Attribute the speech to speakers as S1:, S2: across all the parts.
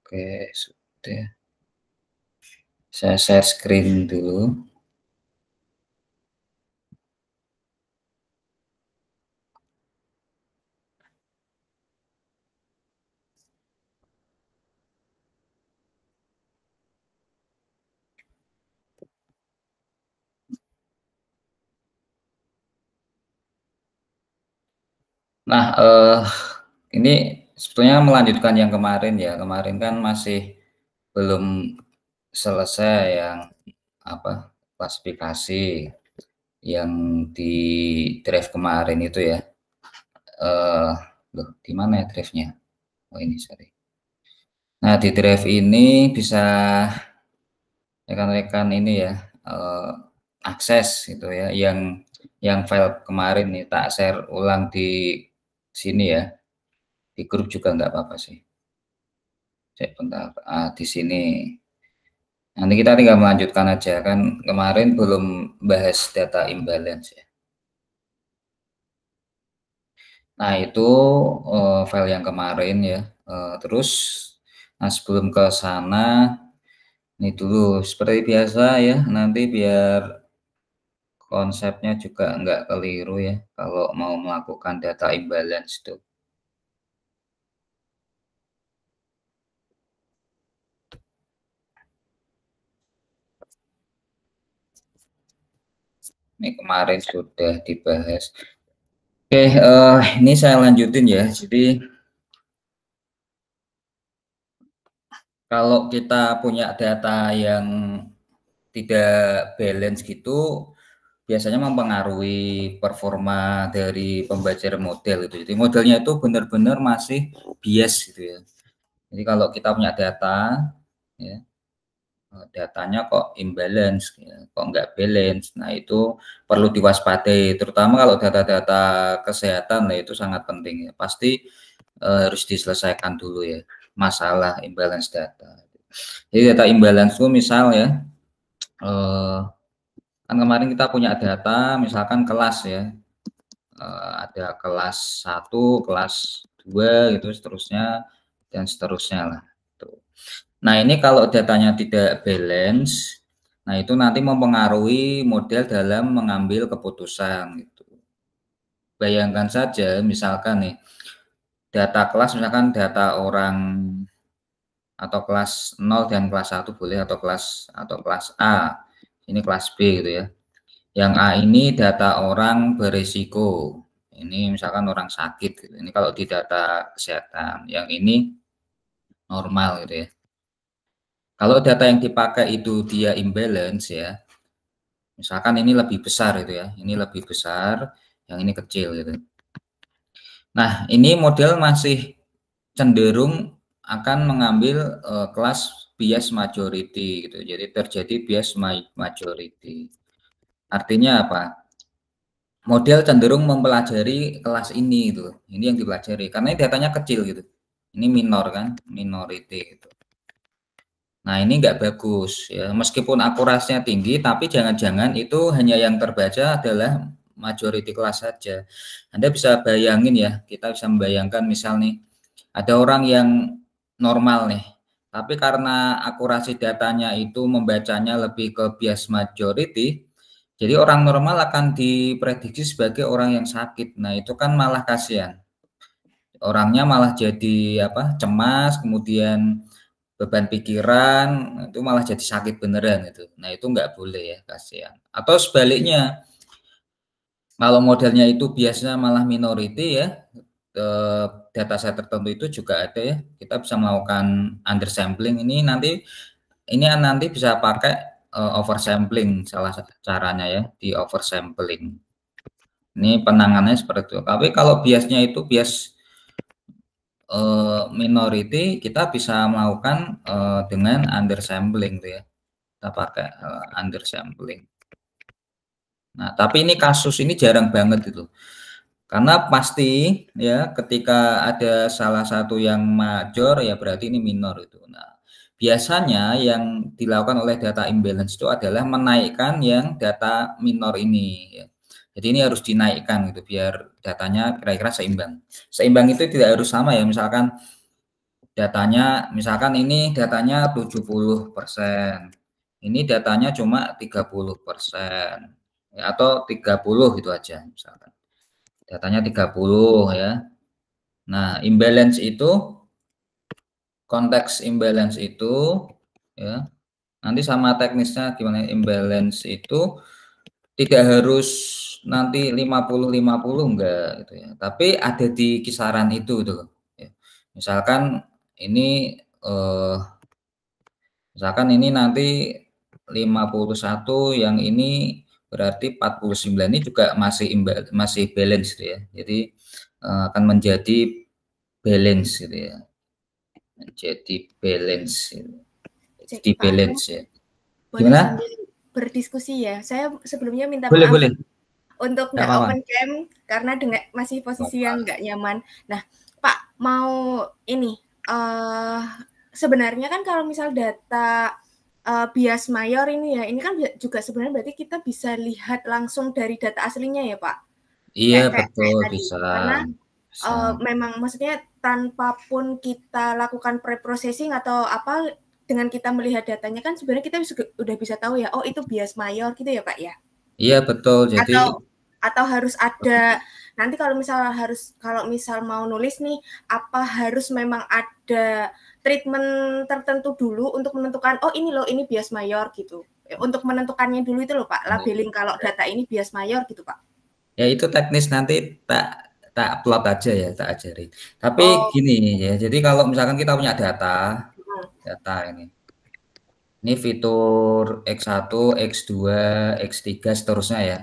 S1: Oke, sudah. Saya share screen dulu. Nah, ini sebetulnya melanjutkan yang kemarin ya. Kemarin kan masih belum selesai yang apa, klasifikasi yang di drive kemarin itu ya. Loh, di mana ya drive-nya? Oh ini, sorry. Nah, di drive ini bisa rekan-rekan ini ya, akses gitu ya, yang file kemarin nih tak share ulang di sini ya, di grup juga nggak apa-apa sih. Cek bentar, di sini. Nanti kita tinggal melanjutkan aja, kan kemarin belum bahas data imbalance ya. Nah itu, file yang kemarin ya, terus nah sebelum ke sana, ini dulu seperti biasa ya, nanti biar konsepnya juga nggak keliru ya, kalau mau melakukan data imbalance itu. Ini kemarin sudah dibahas. Oke, ini saya lanjutin ya. Jadi kalau kita punya data yang tidak balance gitu, biasanya mempengaruhi performa dari pembelajaran model itu. Jadi modelnya itu benar-benar masih bias gitu ya. Jadi kalau kita punya data, ya, datanya kok imbalance, ya, kok nggak balance. Nah itu perlu diwaspadai, terutama kalau data-data kesehatan, nah itu sangat penting ya. Pasti harus diselesaikan dulu ya masalah imbalance data. Jadi data imbalance itu misal ya, kan kemarin kita punya data misalkan kelas ya, ada kelas 1, kelas 2 gitu seterusnya dan seterusnya lah. Tuh. Nah ini kalau datanya tidak balance, nah itu nanti mempengaruhi model dalam mengambil keputusan gitu. Bayangkan saja misalkan nih, data kelas misalkan data orang atau kelas 0 dan kelas 1 boleh, atau kelas A. Ini kelas B gitu ya. Yang A ini data orang berisiko. Ini misalkan orang sakit gitu. Ini kalau di data kesehatan. Yang ini normal gitu ya. Kalau data yang dipakai itu dia imbalance ya. Misalkan ini lebih besar gitu ya. Ini lebih besar, yang ini kecil gitu. Nah, ini model masih cenderung akan mengambil kelas bias majority gitu. Jadi terjadi bias majority. Artinya apa? Model cenderung mempelajari kelas ini gitu. Ini yang dipelajari karena ini datanya kecil gitu. Ini minor kan, minority gitu. Nah, ini nggak bagus ya. Meskipun akurasinya tinggi, tapi jangan-jangan itu hanya yang terbaca adalah majority kelas saja. Anda bisa bayangin ya, kita bisa membayangkan misal nih, ada orang yang normal nih, tapi karena akurasi datanya itu membacanya lebih ke bias majority, jadi orang normal akan diprediksi sebagai orang yang sakit. Nah, itu kan malah kasihan. Orangnya malah jadi apa? Cemas, kemudian beban pikiran, itu malah jadi sakit beneran itu. Nah, itu nggak boleh ya, kasihan. Atau sebaliknya, kalau modelnya itu biasanya malah minority ya, data set tertentu itu juga ada ya. Kita bisa melakukan undersampling, ini nanti bisa pakai oversampling, salah satu caranya ya, di oversampling. Ini penanganannya seperti itu. Tapi kalau biasnya itu bias minority, kita bisa melakukan dengan undersampling tuh ya. Kita pakai undersampling. Nah, tapi ini kasus ini jarang banget itu. Karena pasti ya ketika ada salah satu yang major ya berarti ini minor itu. Nah, biasanya yang dilakukan oleh data imbalance itu adalah menaikkan yang data minor ini ya. Jadi ini harus dinaikkan gitu biar datanya kira-kira seimbang. Seimbang itu tidak harus sama ya, misalkan datanya, misalkan ini datanya 70%, ini datanya cuma 30%, ya, atau 30 gitu aja misalkan. Datanya 30 ya. Nah, imbalance itu, konteks imbalance itu ya, nanti sama teknisnya gimana. Imbalance itu tidak harus nanti 50-50 enggak gitu ya. Tapi ada di kisaran itu tuh. Ya. Misalkan ini misalkan ini nanti 51, yang ini berarti 49, ini juga masih balance gitu ya. Jadi akan menjadi balance gitu ya. Menjadi balance gitu. Jadi
S2: Pak,
S1: balance ya.
S2: boleh
S1: Gimana?
S2: sambil berdiskusi ya. Saya sebelumnya minta
S1: Boleh,
S2: maaf
S1: boleh.
S2: untuk
S1: Enggak
S2: nggak
S1: apa-apa.
S2: open cam karena masih posisi yang nggak nyaman. Nah, Pak mau ini sebenarnya kan kalau misal data bias mayor ini ya, ini kan juga sebenarnya berarti kita bisa lihat langsung dari data aslinya ya Pak.
S1: Iya,
S2: Kayak
S1: betul,
S2: tadi.
S1: bisa.
S2: Karena
S1: Bisa.
S2: memang maksudnya tanpa pun kita lakukan pre-processing atau apa, dengan kita melihat datanya kan sebenarnya kita udah bisa tahu ya, oh itu bias mayor gitu ya Pak ya.
S1: Iya, betul. Jadi
S2: Atau harus ada nanti kalau misal mau nulis nih, apa harus memang ada treatment tertentu dulu untuk menentukan oh ini loh ini bias mayor gitu. Untuk menentukannya dulu itu loh Pak, labeling kalau data ini bias mayor gitu Pak.
S1: ya itu teknis, nanti tak tak plot aja ya, tak ajarin. Tapi
S2: Oh.
S1: gini ya, jadi kalau misalkan kita punya data ini. Ini fitur X1, X2, X3 seterusnya ya.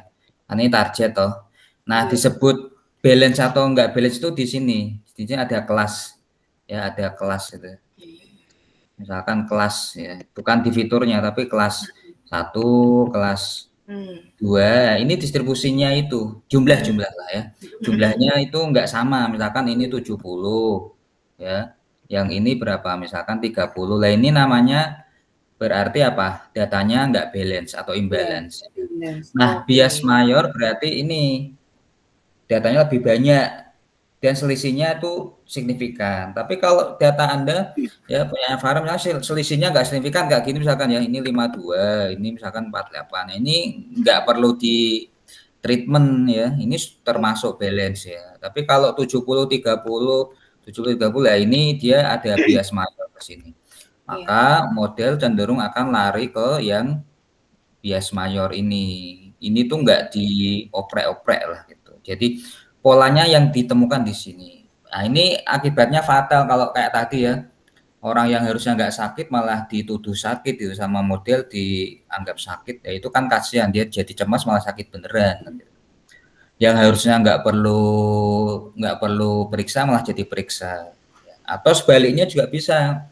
S1: Ini target toh. Nah, disebut balance atau enggak balance itu di sini. Di sini ada kelas. Ya, ada kelas itu. Misalkan kelas ya, bukan di fiturnya tapi kelas 1, kelas 2. Ini distribusinya itu jumlah lah ya. Jumlahnya itu enggak sama. Misalkan ini 70 ya. Yang ini berapa? Misalkan 30. Lah ini namanya berarti apa? Datanya enggak balance atau imbalance. Nah, bias mayor berarti ini datanya lebih banyak dan selisihnya itu signifikan. Tapi kalau data Anda ya punya Farm, selisihnya nggak signifikan, nggak gini misalkan ya, ini 52, ini misalkan 48. Nah, ini nggak perlu di treatment ya, ini termasuk balance ya. Tapi kalau 70-30, 70-30 lah, ini dia ada bias mayor ke sini. Maka model cenderung akan lari ke yang bias mayor ini. Ini tuh nggak dioprek-oprek lah gitu. Jadi polanya yang ditemukan di sini. Nah, ini akibatnya fatal kalau kayak tadi ya. Orang yang harusnya nggak sakit malah dituduh sakit itu sama model, dianggap sakit. Ya itu kan kasihan, dia jadi cemas malah sakit beneran. Yang harusnya nggak perlu periksa malah jadi periksa. Atau sebaliknya juga bisa.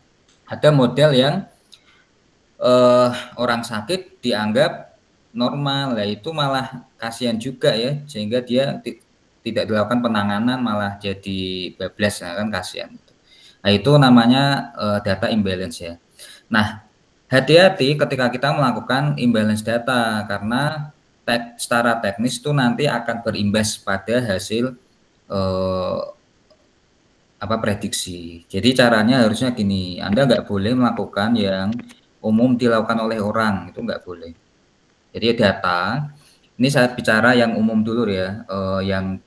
S1: Ada model yang orang sakit dianggap normal, ya itu malah kasihan juga ya, sehingga dia tidak dilakukan penanganan malah jadi bablas, ya kan kasihan. Nah itu namanya data imbalance ya. Nah hati-hati ketika kita melakukan imbalance data karena secara teknis itu nanti akan berimbas pada hasil prediksi. Jadi caranya harusnya gini, Anda nggak boleh melakukan yang umum dilakukan oleh orang, itu nggak boleh. Jadi data, ini saya bicara yang umum dulu ya, yang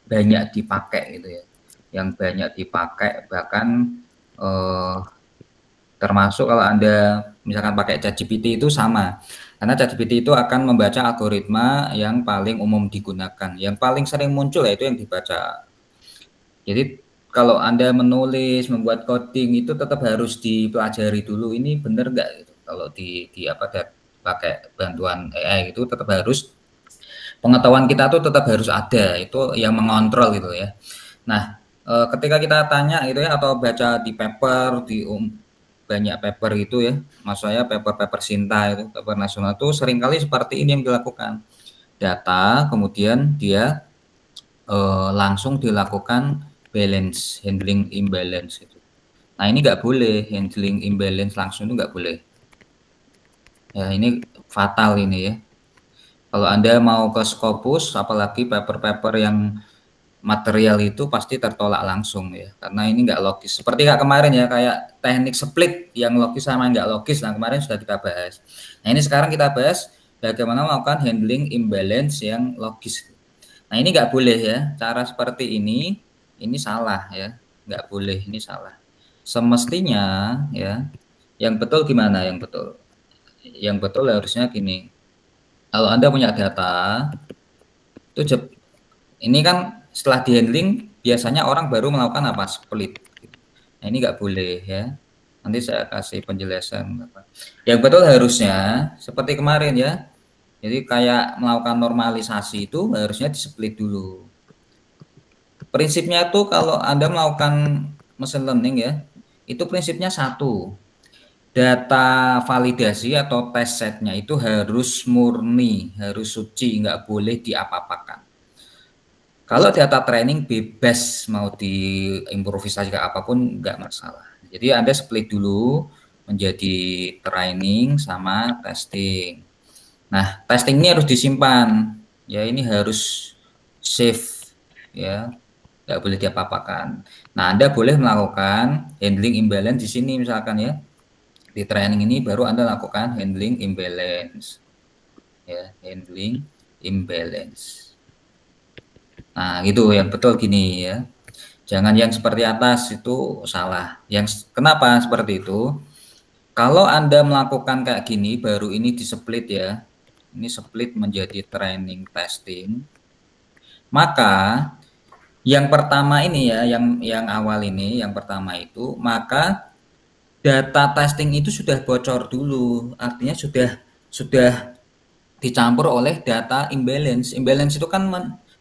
S1: banyak dipakai gitu ya, yang banyak dipakai, bahkan termasuk kalau Anda misalkan pakai ChatGPT itu sama, karena ChatGPT itu akan membaca algoritma yang paling umum digunakan, yang paling sering muncul ya itu yang dibaca. Jadi kalau Anda menulis, membuat coding itu tetap harus dipelajari dulu, ini benar nggak gitu. Kalau pakai bantuan AI itu tetap harus, pengetahuan kita tuh tetap harus ada, itu yang mengontrol gitu ya. Nah, ketika kita tanya gitu ya, atau baca di paper, banyak paper itu ya, maksud saya paper-paper Sinta itu, paper nasional itu seringkali seperti ini yang dilakukan. Data, kemudian dia langsung dilakukan balance, handling imbalance gitu. Nah ini nggak boleh, handling imbalance langsung itu nggak boleh. Ya ini fatal ini ya. Kalau Anda mau ke Scopus, apalagi paper-paper yang material itu pasti tertolak langsung ya, karena ini nggak logis. Seperti kayak kemarin ya, kayak teknik split yang logis sama nggak logis. Nah kemarin sudah kita bahas. Nah ini sekarang kita bahas bagaimana melakukan handling imbalance yang logis. Nah ini nggak boleh ya, cara seperti ini salah ya, nggak boleh, ini salah. Semestinya ya, yang betul gimana? Yang betul? Yang betul harusnya gini. Kalau Anda punya data, itu ini kan setelah di handling biasanya orang baru melakukan apa? Split. Nah ini nggak boleh ya. Nanti saya kasih penjelasan. Yang betul harusnya seperti kemarin ya. Jadi kayak melakukan normalisasi itu harusnya di split dulu. Prinsipnya tuh kalau Anda melakukan machine learning ya, itu prinsipnya satu. Data validasi atau test setnya itu harus murni, harus suci, nggak boleh diapa-apakan. Kalau data training bebas mau diimprovisasi ke apapun nggak masalah. Jadi Anda split dulu menjadi training sama testing. Nah, testing ini harus disimpan. Ya, ini harus save ya. Nggak boleh diapa-apakan. Nah, Anda boleh melakukan handling imbalance di sini misalkan ya. Di training ini baru Anda lakukan handling imbalance. Ya, handling imbalance. Nah, gitu yang betul gini ya. Jangan yang seperti atas itu salah. Yang kenapa seperti itu? Kalau Anda melakukan kayak gini baru ini di split ya. Ini split menjadi training testing. Maka yang pertama ini ya, yang awal ini, yang pertama itu, maka data testing itu sudah bocor dulu. Artinya sudah dicampur oleh data imbalance. Imbalance itu kan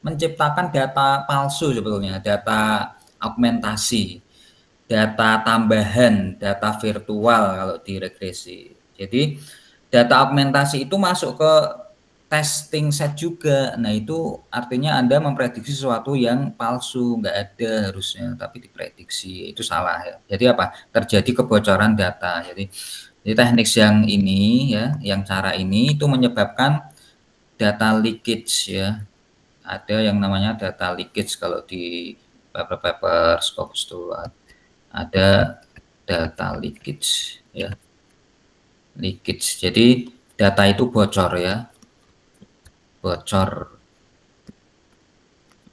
S1: menciptakan data palsu sebetulnya, data augmentasi, data tambahan, data virtual kalau di regresi. Jadi data augmentasi itu masuk ke testing set juga. Nah itu artinya Anda memprediksi sesuatu yang palsu, nggak ada harusnya, tapi diprediksi. Itu salah ya. Jadi apa? Terjadi kebocoran data. Jadi teknik yang ini ya, yang cara ini itu menyebabkan data leakage ya. Ada yang namanya data leakage kalau di paper-paper Scopus itu ada data leakage ya. Leakage. Jadi data itu bocor ya. Bocor.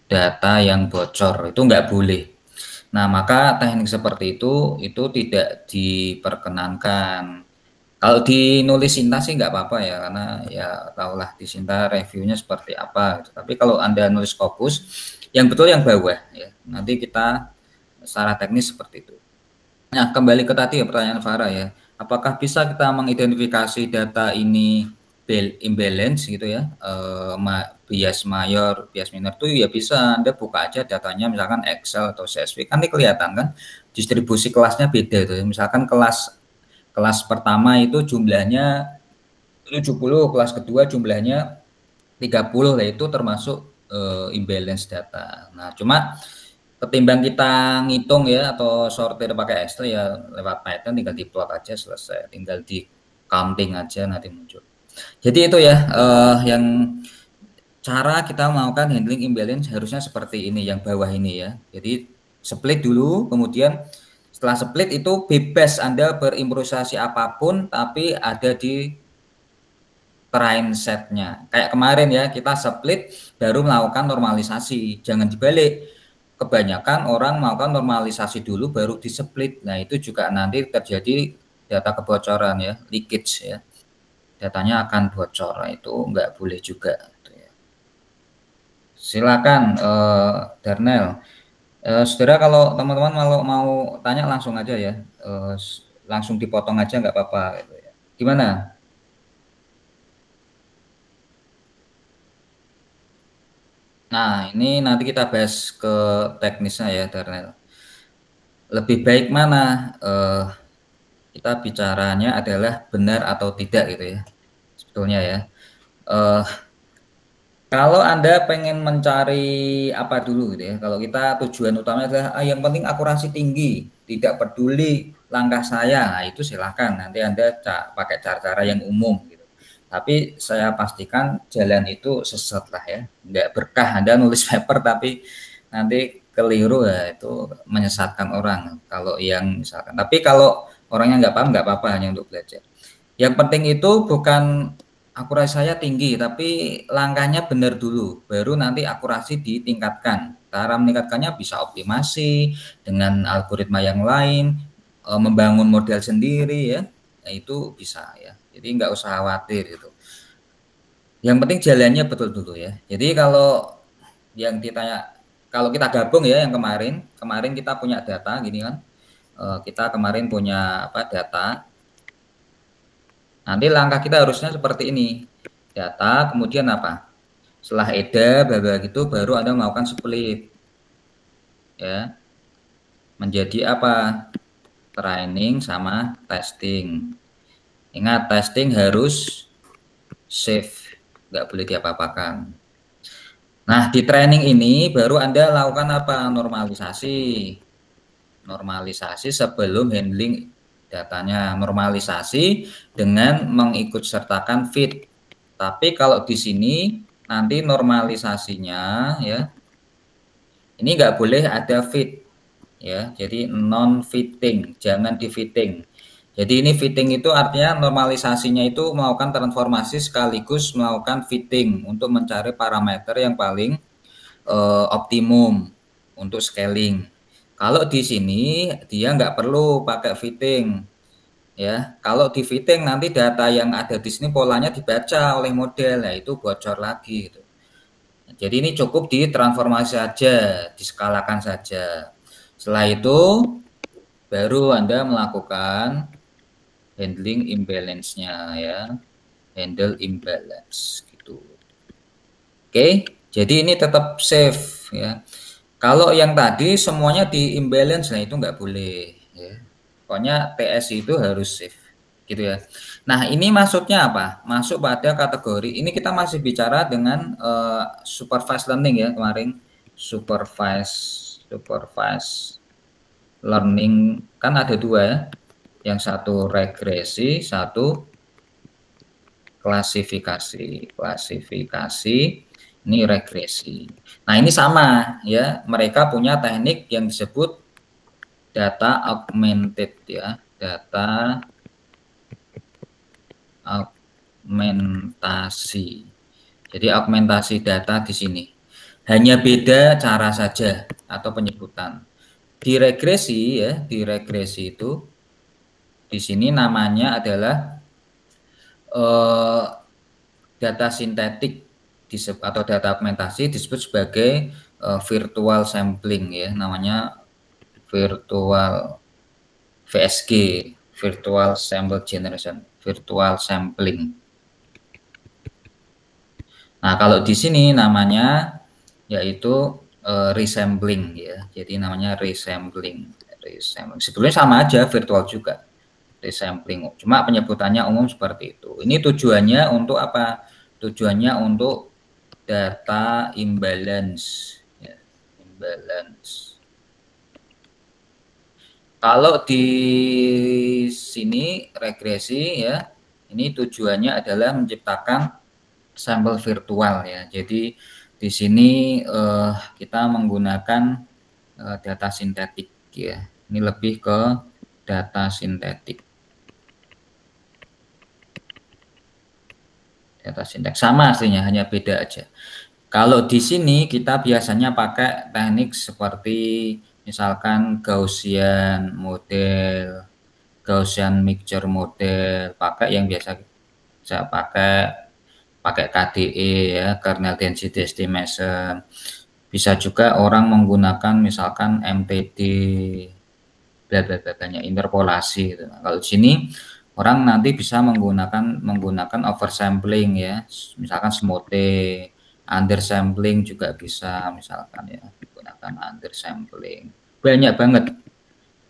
S1: Data yang bocor itu nggak boleh. Nah, maka teknik seperti itu tidak diperkenankan. Kalau di nulis Sinta sih nggak apa-apa ya, karena ya tahulah di Sinta reviewnya seperti apa. Gitu. Tapi kalau Anda nulis Scopus, yang betul yang bawah ya. Nanti kita secara teknis seperti itu. Nah, kembali ke tadi ya pertanyaan Farah ya. Apakah bisa kita mengidentifikasi data ini imbalance gitu ya, bias mayor, bias minor itu ya bisa. Anda buka aja datanya misalkan Excel atau CSV, kan ini kelihatan kan distribusi kelasnya beda itu. Misalkan kelas pertama itu jumlahnya 70, kelas kedua jumlahnya 30 lah, itu termasuk imbalance data. Nah, cuma ketimbang kita ngitung ya atau sortir pakai Excel ya lewat Python tinggal diplot aja selesai, tinggal di counting aja nanti muncul. Jadi itu ya yang cara kita melakukan handling imbalance harusnya seperti ini yang bawah ini ya. Jadi split dulu, kemudian setelah split itu bebas Anda berimprovisasi apapun tapi ada di train setnya. Kayak kemarin ya kita split baru melakukan normalisasi. Jangan dibalik. Kebanyakan orang melakukan normalisasi dulu baru di split. Nah itu juga nanti terjadi data kebocoran ya, leakage ya. Datanya akan bocor, itu nggak boleh juga. Silakan Darnel. Saudara kalau teman-teman mau tanya langsung aja ya, langsung dipotong aja nggak apa-apa. Gitu ya. Gimana? Nah ini nanti kita bahas ke teknisnya ya Darnel. Lebih baik mana kita bicaranya adalah benar atau tidak gitu ya, sebetulnya ya. Kalau Anda pengen mencari apa dulu gitu ya, kalau kita tujuan utamanya adalah yang penting akurasi tinggi, tidak peduli langkah saya, nah itu silahkan nanti Anda pakai cara-cara yang umum gitu. Tapi saya pastikan jalan itu sesat lah ya, nggak berkah Anda nulis paper tapi nanti keliru ya, itu menyesatkan orang kalau yang misalkan. Tapi kalau orangnya nggak paham nggak apa-apa, hanya untuk belajar. Yang penting itu bukan akurasi saya tinggi, tapi langkahnya benar dulu, baru nanti akurasi ditingkatkan. Cara meningkatkannya bisa optimasi dengan algoritma yang lain, membangun model sendiri ya, nah, itu bisa ya. Jadi nggak usah khawatir gitu. Yang penting jalannya betul dulu ya. Jadi kalau yang ditanya, kalau kita gabung ya yang kemarin kita punya data gini kan, kita kemarin punya apa data. Nanti langkah kita harusnya seperti ini. Data, kemudian apa? Setelah EDA, gitu, baru Anda melakukan split. Ya, menjadi apa? Training sama testing. Ingat, testing harus safe, nggak boleh diapa-apakan. Nah, di training ini baru Anda lakukan apa? Normalisasi. Normalisasi sebelum handling datanya. Normalisasi dengan mengikut sertakan fit. Tapi kalau di sini nanti normalisasinya ya, ini nggak boleh ada fit ya. Jadi non fitting, jangan di fitting. Jadi ini fitting itu artinya normalisasinya itu melakukan transformasi sekaligus melakukan fitting untuk mencari parameter yang paling optimum untuk scaling. Kalau di sini dia nggak perlu pakai fitting ya. Kalau di fitting nanti data yang ada di sini polanya dibaca oleh model, ya itu bocor lagi gitu. Jadi ini cukup ditransformasi saja, diskalakan saja. Setelah itu baru Anda melakukan handling imbalance-nya ya. Handle imbalance gitu. Oke, jadi ini tetap safe ya. Kalau yang tadi semuanya di imbalance, nah itu nggak boleh ya. Pokoknya TS itu harus safe gitu ya. Nah ini maksudnya apa? Masuk pada kategori ini kita masih bicara dengan supervised learning ya kemarin. Supervised learning kan ada dua ya. Yang satu regresi, satu klasifikasi. Klasifikasi ini regresi. Nah ini sama ya. Mereka punya teknik yang disebut data augmented ya. Data augmentasi. Jadi augmentasi data di sini. Hanya beda cara saja atau penyebutan. Di regresi ya, di regresi itu di sini namanya adalah data sintetik atau data augmentasi disebut sebagai virtual sampling ya, namanya virtual VSG, virtual sample generation, virtual sampling. Nah, kalau di sini namanya yaitu resampling ya. Jadi namanya resampling. Sebetulnya sama aja, virtual juga. Resampling. Cuma penyebutannya umum seperti itu. Ini tujuannya untuk apa? Tujuannya untuk data imbalance. Ya, imbalance. Kalau di sini regresi ya, ini tujuannya adalah menciptakan sampel virtual ya. Jadi di sini kita menggunakan data sintetik ya. Ini lebih ke data sintetik. Data sintetik sama aslinya, hanya beda aja. Kalau di sini kita biasanya pakai teknik seperti misalkan Gaussian model, Gaussian mixture model, pakai yang biasa saya pakai KDE ya, kernel density estimation. Bisa juga orang menggunakan misalkan MTD, banyak interpolasi gitu. Kalau di sini orang nanti bisa menggunakan oversampling ya, misalkan smote, undersampling juga bisa misalkan ya, menggunakan undersampling. Banyak banget.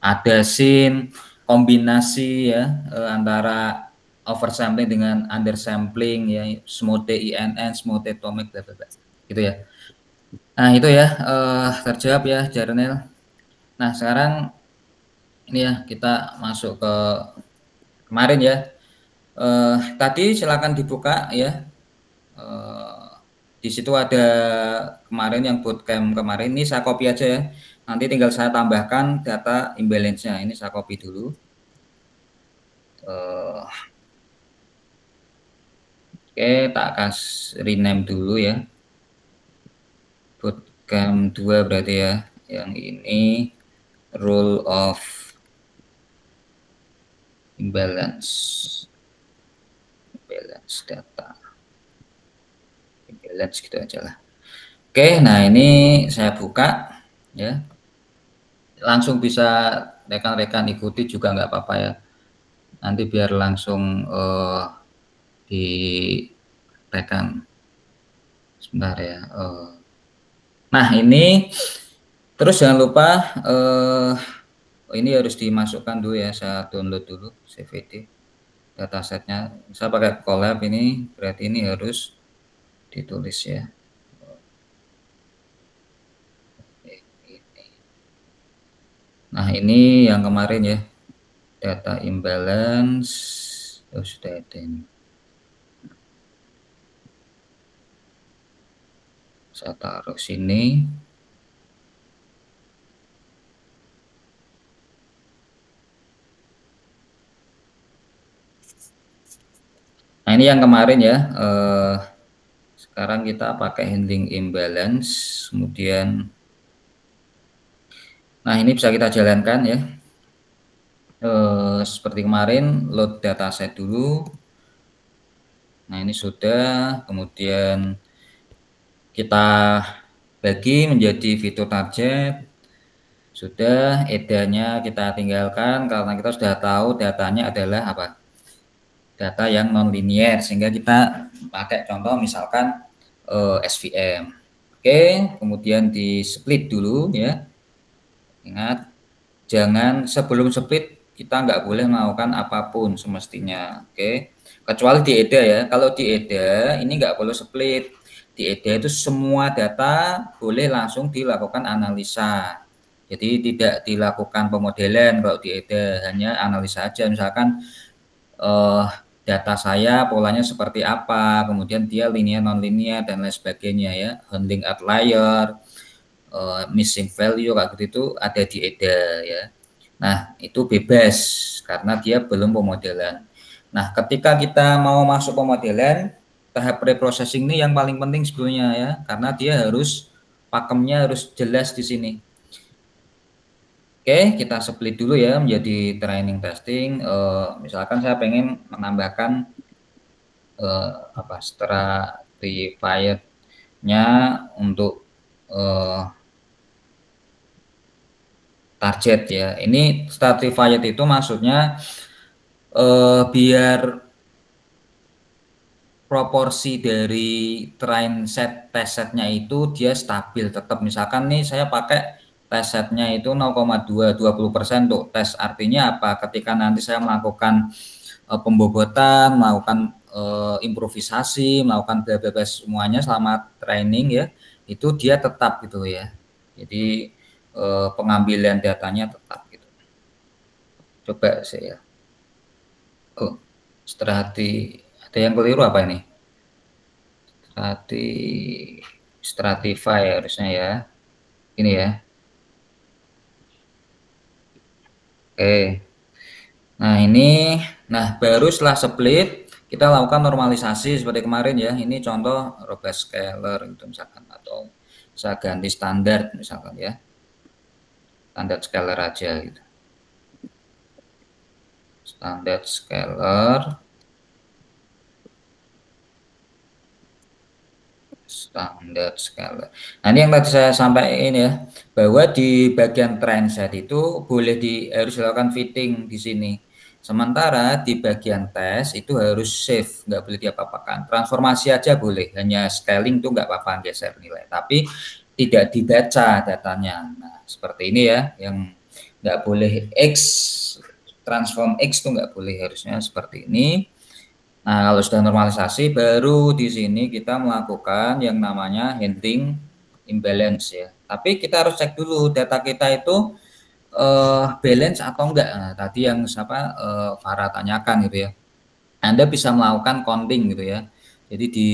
S1: Ada scene kombinasi ya antara oversampling dengan undersampling ya, smote INN, smote atomic gitu ya. Nah, itu ya terjawab ya Jarnel. Nah, sekarang ini ya kita masuk ke kemarin ya. Tadi silakan dibuka ya. Di situ ada kemarin yang bootcamp kemarin, ini saya copy aja ya. Nanti tinggal saya tambahkan data imbalance-nya. Ini saya copy dulu. Oke, tak kasih rename dulu ya. Bootcamp 2 berarti ya. Yang ini rule of imbalance. Imbalance data. Imbalance gitu aja lah. Oke, nah ini saya buka ya. Langsung bisa rekan-rekan ikuti juga nggak apa-apa ya. Nanti biar langsung di rekan sebentar ya. Nah ini terus jangan lupa ini harus dimasukkan dulu ya. Saya download dulu CVD datasetnya. Saya pakai Colab ini, berarti ini harus ditulis ya. Nah ini yang kemarin ya, data imbalance. Oh, sudah ada ini. Saya taruh sini. Nah ini yang kemarin ya. Sekarang kita pakai handling imbalance, kemudian nah ini bisa kita jalankan ya. Seperti kemarin load dataset dulu. Nah ini sudah, kemudian kita bagi menjadi fitur target. Sudah, EDA-nya kita tinggalkan karena kita sudah tahu datanya adalah apa? Data yang non-linear, sehingga kita pakai contoh misalkan SVM. Oke, kemudian di split dulu ya. Ingat, jangan sebelum split kita nggak boleh melakukan apapun semestinya. Oke, kecuali di EDA ya. Kalau di EDA ini nggak perlu split. Di EDA itu semua data boleh langsung dilakukan analisa. Jadi tidak dilakukan pemodelan kalau di EDA, hanya analisa aja. Misalkan data saya polanya seperti apa, kemudian dia linear non linear dan lain sebagainya ya, handling outlier, missing value kayak gitu itu ada di EDA ya. Nah itu bebas karena dia belum pemodelan. Nah ketika kita mau masuk pemodelan, tahap preprocessing ini yang paling penting sebetulnya ya, karena dia harus pakemnya harus jelas di sini. Oke, kita split dulu ya menjadi training testing. Misalkan saya pengen menambahkan stratified-nya untuk target ya. Ini stratified itu maksudnya biar proporsi dari train set test setnya itu dia stabil tetap. Misalkan nih saya pakai test setnya itu 0,2 20% untuk tes, artinya apa, ketika nanti saya melakukan pembobotan, melakukan improvisasi, melakukan bla bla semuanya selama training ya, itu dia tetap gitu ya. Jadi pengambilan datanya tetap gitu. Coba saya ada yang keliru apa ini? Stratify harusnya ya. Ini ya. Oke. Nah, ini baru setelah split kita lakukan normalisasi seperti kemarin ya. Ini contoh robust scalar gitu misalkan, atau saya ganti standar misalkan ya. Standar scalar aja gitu. Standar scalar. Standar scalar. Nah, ini yang tadi saya sampaikan ya, bahwa di bagian transit itu boleh harus dilakukan fitting di sini. Sementara di bagian tes itu harus save, nggak boleh diapa-apakan. Transformasi aja boleh, hanya scaling tuh nggak apa-apa geser nilai, tapi tidak dibaca datanya. Nah, seperti ini ya, yang nggak boleh X, transform X tuh nggak boleh, harusnya seperti ini. Nah, kalau sudah normalisasi, baru di sini kita melakukan yang namanya handling imbalance ya. Tapi kita harus cek dulu data kita itu balance atau enggak. Nah, tadi yang Farah tanyakan gitu ya. Anda bisa melakukan counting gitu ya. Jadi di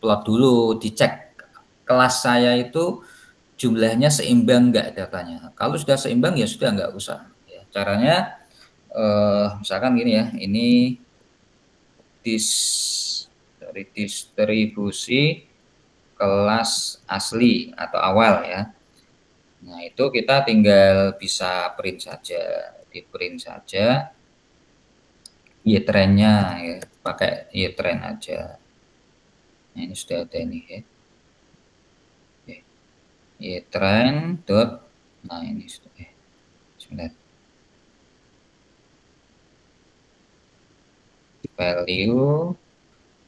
S1: plot dulu, dicek kelas saya itu jumlahnya seimbang enggak datanya. Kalau sudah seimbang ya sudah enggak usah. Ya, caranya misalkan gini ya, ini distribusi kelas asli atau awal ya. Nah, itu kita tinggal bisa print saja, di print saja Y-trend-nya ya, pakai Y-trend aja. Nah, ini sudah ada nih ya. Y-trend dot, nah ini sudah sebentar. Value,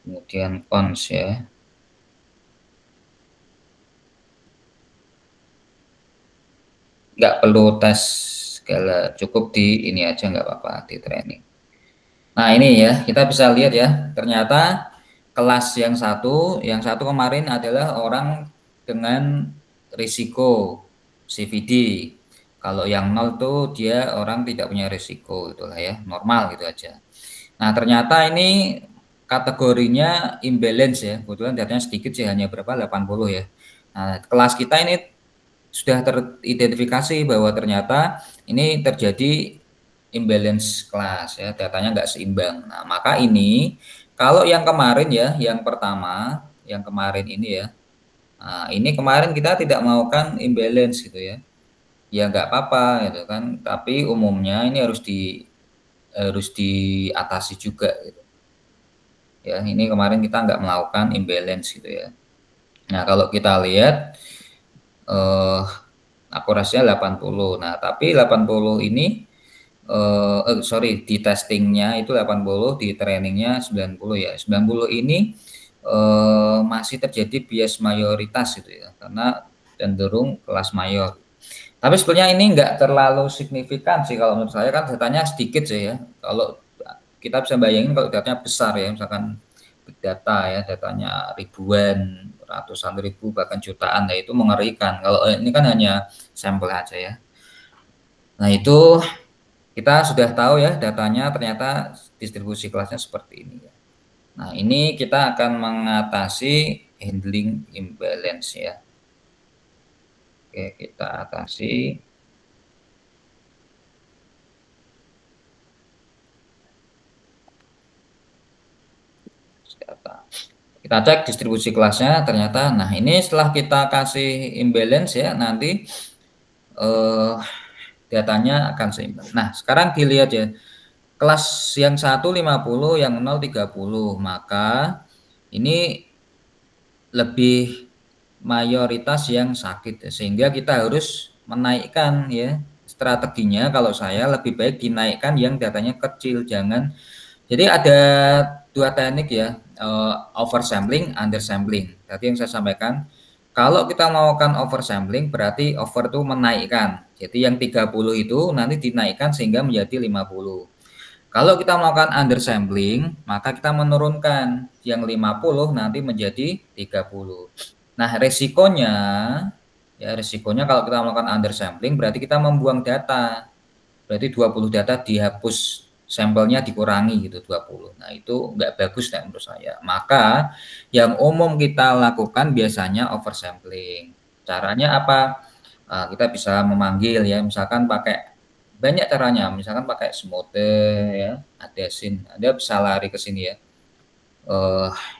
S1: kemudian cons ya. Nggak perlu tes segala, cukup di ini aja nggak apa-apa, di training. Nah ini ya, kita bisa lihat ya, ternyata kelas yang satu kemarin adalah orang dengan risiko CVD. Kalau yang 0 tuh dia orang tidak punya risiko, itulah ya, normal gitu aja. Nah ternyata ini kategorinya imbalance ya, kebetulan datanya sedikit sih, hanya berapa, 80 ya. Nah kelas kita ini sudah teridentifikasi bahwa ternyata ini terjadi imbalance kelas ya, datanya nggak seimbang. Nah, maka ini kalau yang kemarin ya, yang pertama, yang kemarin ini ya, nah, ini kemarin kita tidak melakukan imbalance gitu ya, ya nggak apa-apa gitu kan. Tapi umumnya ini harus diatasi juga gitu. Ya, ini kemarin kita nggak melakukan imbalance gitu ya. Nah, kalau kita lihat akurasinya 80. Nah, tapi 80 ini sorry, di testingnya itu 80, di trainingnya 90 ya. 90 ini masih terjadi bias mayoritas gitu ya, karena cenderung kelas mayor. Tapi sebenarnya ini enggak terlalu signifikan sih kalau menurut saya, kan datanya sedikit sih ya. Kalau kita bisa bayangin kalau datanya besar ya, misalkan big data ya, datanya ribuan, ratusan ribu, bahkan jutaan, nah itu mengerikan. Kalau ini kan hanya sampel aja ya. Nah itu kita sudah tahu ya datanya, ternyata distribusi kelasnya seperti ini ya. Nah ini kita akan mengatasi handling imbalance ya. Oke, kita atasi. Kita cek distribusi kelasnya, ternyata nah ini setelah kita kasih imbalance ya, nanti datanya akan seimbang. Nah sekarang dilihat ya, kelas yang 1 50, yang 0 30, maka ini lebih mayoritas yang sakit ya, sehingga kita harus menaikkan ya strateginya. Kalau saya lebih baik dinaikkan yang datanya kecil, jangan. Jadi ada dua teknik ya, oversampling, undersampling. Tadi yang saya sampaikan, kalau kita melakukan oversampling berarti over itu menaikkan. Jadi yang 30 itu nanti dinaikkan sehingga menjadi 50. Kalau kita melakukan undersampling, maka kita menurunkan yang 50 nanti menjadi 30. Nah, resikonya kalau kita melakukan undersampling berarti kita membuang data. Berarti 20 data dihapus, sampelnya dikurangi gitu 20. Nah, itu nggak bagus ya menurut saya. Maka yang umum kita lakukan biasanya oversampling. Caranya apa? Kita bisa memanggil ya, misalkan pakai banyak caranya, misalkan pakai smoothie ya, adesin, Anda bisa lari ke sini ya.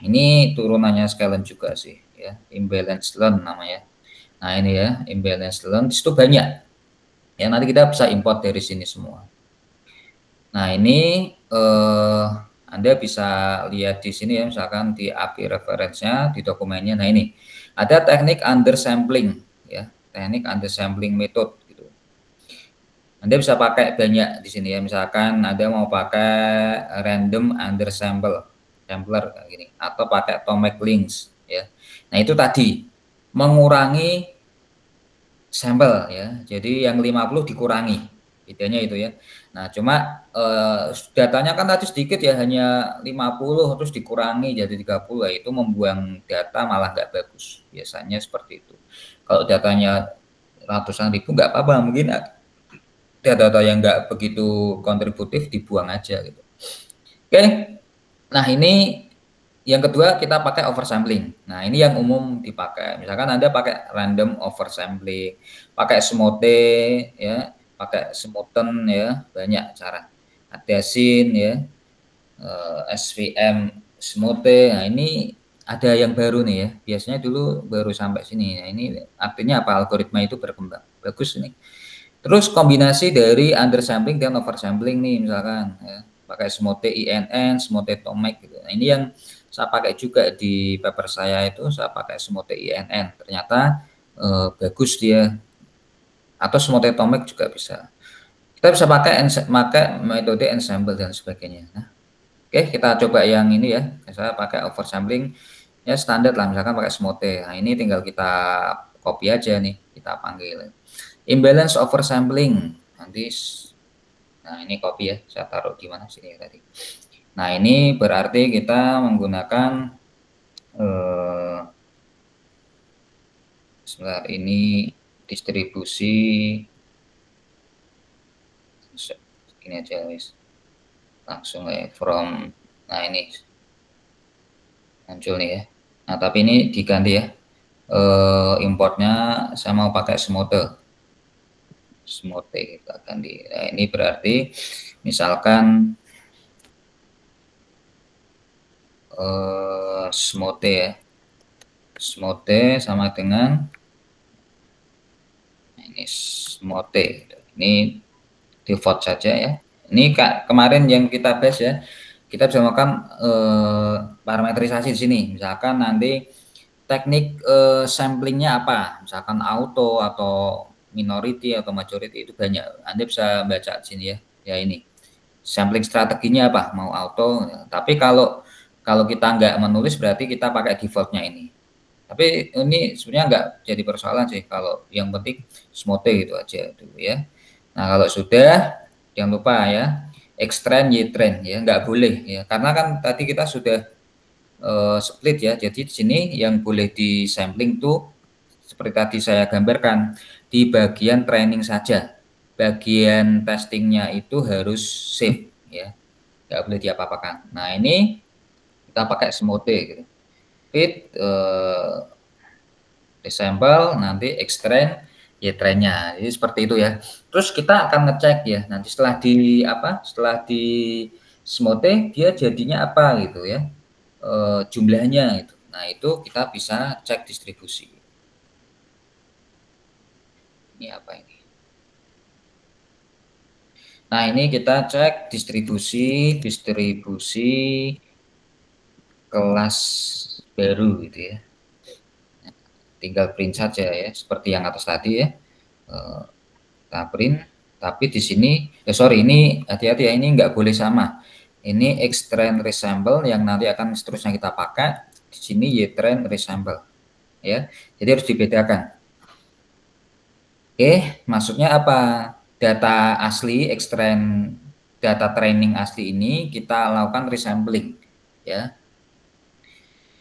S1: Ini turunannya sekalian juga sih ya, imbalance learn namanya. Nah ini ya, imbalance learn, itu banyak ya, nanti kita bisa import dari sini semua. Nah ini Anda bisa lihat di sini ya, misalkan di API reference-nya, di dokumennya. Nah ini ada teknik undersampling ya, teknik undersampling method gitu. Anda bisa pakai banyak di sini ya, misalkan Anda mau pakai random undersample sampler kayak gini, atau pakai Tomac links ya. Nah itu tadi mengurangi sampel ya, jadi yang 50 dikurangi, bedanya itu ya. Nah cuma datanya kan tadi sedikit ya, hanya 50 terus dikurangi jadi 30, itu membuang data malah nggak bagus, biasanya seperti itu. Kalau datanya ratusan ribu nggak apa-apa, mungkin data-data yang nggak begitu kontributif dibuang aja gitu. Oke, nah ini Yang kedua kita pakai oversampling. Nah ini yang umum dipakai. Misalkan Anda pakai random oversampling, pakai smote ya, pakai smoothen ya, banyak cara. Ada scene ya, SVM smote. Nah ini ada yang baru nih ya. Biasanya dulu baru sampai sini. Nah ini artinya apa? Algoritma itu berkembang. Bagus nih. Terus kombinasi dari undersampling dan oversampling nih misalkan ya, pakai smote INN, smote Tomac gitu. Nah, ini yang saya pakai juga di paper saya itu saya pakai smote INN. Ternyata bagus dia. Atau smote Tomac juga bisa. Kita bisa pakai metode ensemble dan sebagainya. Nah, oke, kita coba yang ini ya. Saya pakai oversampling ya standar lah misalkan pakai smote. Nah, ini tinggal kita copy aja nih, kita panggil. Imbalance oversampling. Nanti nah ini copy ya, saya taruh di mana sini tadi. Nah, ini berarti kita menggunakan sebentar ini distribusi ini aja guys. Langsung ya from nah ini muncul nih ya. Nah, tapi ini diganti ya. Importnya saya mau pakai smote kita ganti. Nah, ini berarti misalkan smote ya. Smote sama dengan ini smote. Ini default saja ya. Ini kemarin yang kita bahas ya. Kita bisa melakukan parametrisasi di sini. Misalkan nanti teknik samplingnya apa? Misalkan auto atau minority atau majority itu banyak. Anda bisa baca di sini ya. Ya ini. Sampling strateginya apa? Mau auto. Tapi kalau kita nggak menulis berarti kita pakai defaultnya ini. Tapi ini sebenarnya nggak jadi persoalan sih kalau yang penting smote itu aja dulu ya. Nah kalau sudah jangan lupa ya extend y-trend ya nggak boleh ya karena kan tadi kita sudah split ya. Jadi di sini yang boleh di sampling tuh seperti tadi saya gambarkan di bagian training saja. Bagian testingnya itu harus safe ya, nggak boleh diapa-apakan. Nah ini kita pakai smote gitu. Fit resample nanti extend ya trennya. Jadi seperti itu ya. Terus kita akan ngecek ya nanti setelah di smote dia jadinya apa gitu ya. Jumlahnya itu. Nah, itu kita bisa cek distribusi. Ini apa ini? Nah, ini kita cek distribusi kelas baru gitu ya. Tinggal print saja ya, seperti yang atas tadi ya. Kita print, tapi di sini, ini hati-hati ya, ini nggak boleh sama. Ini X-trend resample yang nanti akan seterusnya kita pakai. Di sini Y-trend resample. Ya, jadi harus dibedakan. Oke, maksudnya apa? Data asli, extend data training asli ini kita lakukan resampling, ya.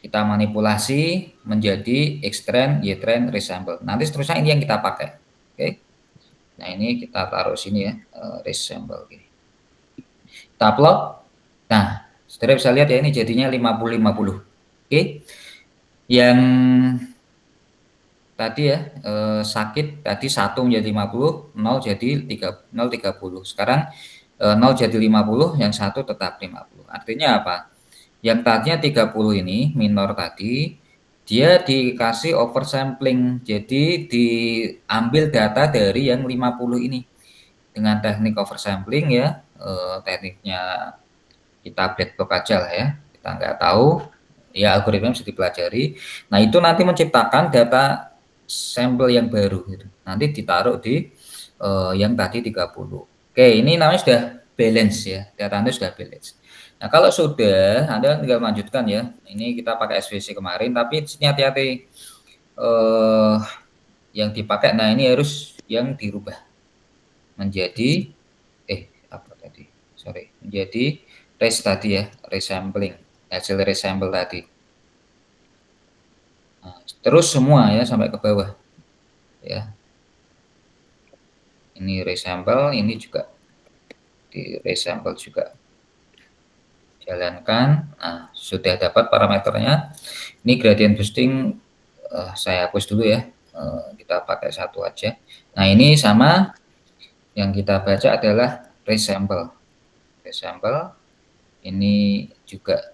S1: Kita manipulasi menjadi extend, y-trend, resample. Nanti seterusnya ini yang kita pakai. Oke. Nah, ini kita taruh sini ya, resample. Kita upload. Nah, saudara bisa lihat ya ini jadinya 50-50. Oke. Yang tadi ya sakit tadi 1 menjadi 50, 0 jadi 30. Sekarang 0 jadi 50, yang satu tetap 50. Artinya apa? Yang tadinya 30 ini minor tadi dia dikasih oversampling. Jadi diambil data dari yang 50 ini dengan teknik oversampling ya. Tekniknya kita black box aja lah ya. Kita nggak tahu ya algoritma bisa dipelajari. Nah, itu nanti menciptakan data sampel yang baru gitu. Nanti ditaruh di yang tadi 30. Oke, ini namanya sudah balance ya. Data Anda sudah balance. Nah, kalau sudah Anda tinggal lanjutkan ya. Ini kita pakai SVC kemarin, tapi di sini hati-hati yang dipakai. Nah, ini harus yang dirubah menjadi apa tadi? Sorry, menjadi res tadi ya, resampling. Hasil resample tadi. Nah, terus semua ya sampai ke bawah ya. Ini resample, ini juga di resample juga. jalankan. Nah, sudah dapat parameternya. Ini gradient boosting saya hapus dulu ya. Kita pakai satu aja. Nah, ini sama yang kita baca adalah resample. Resample ini juga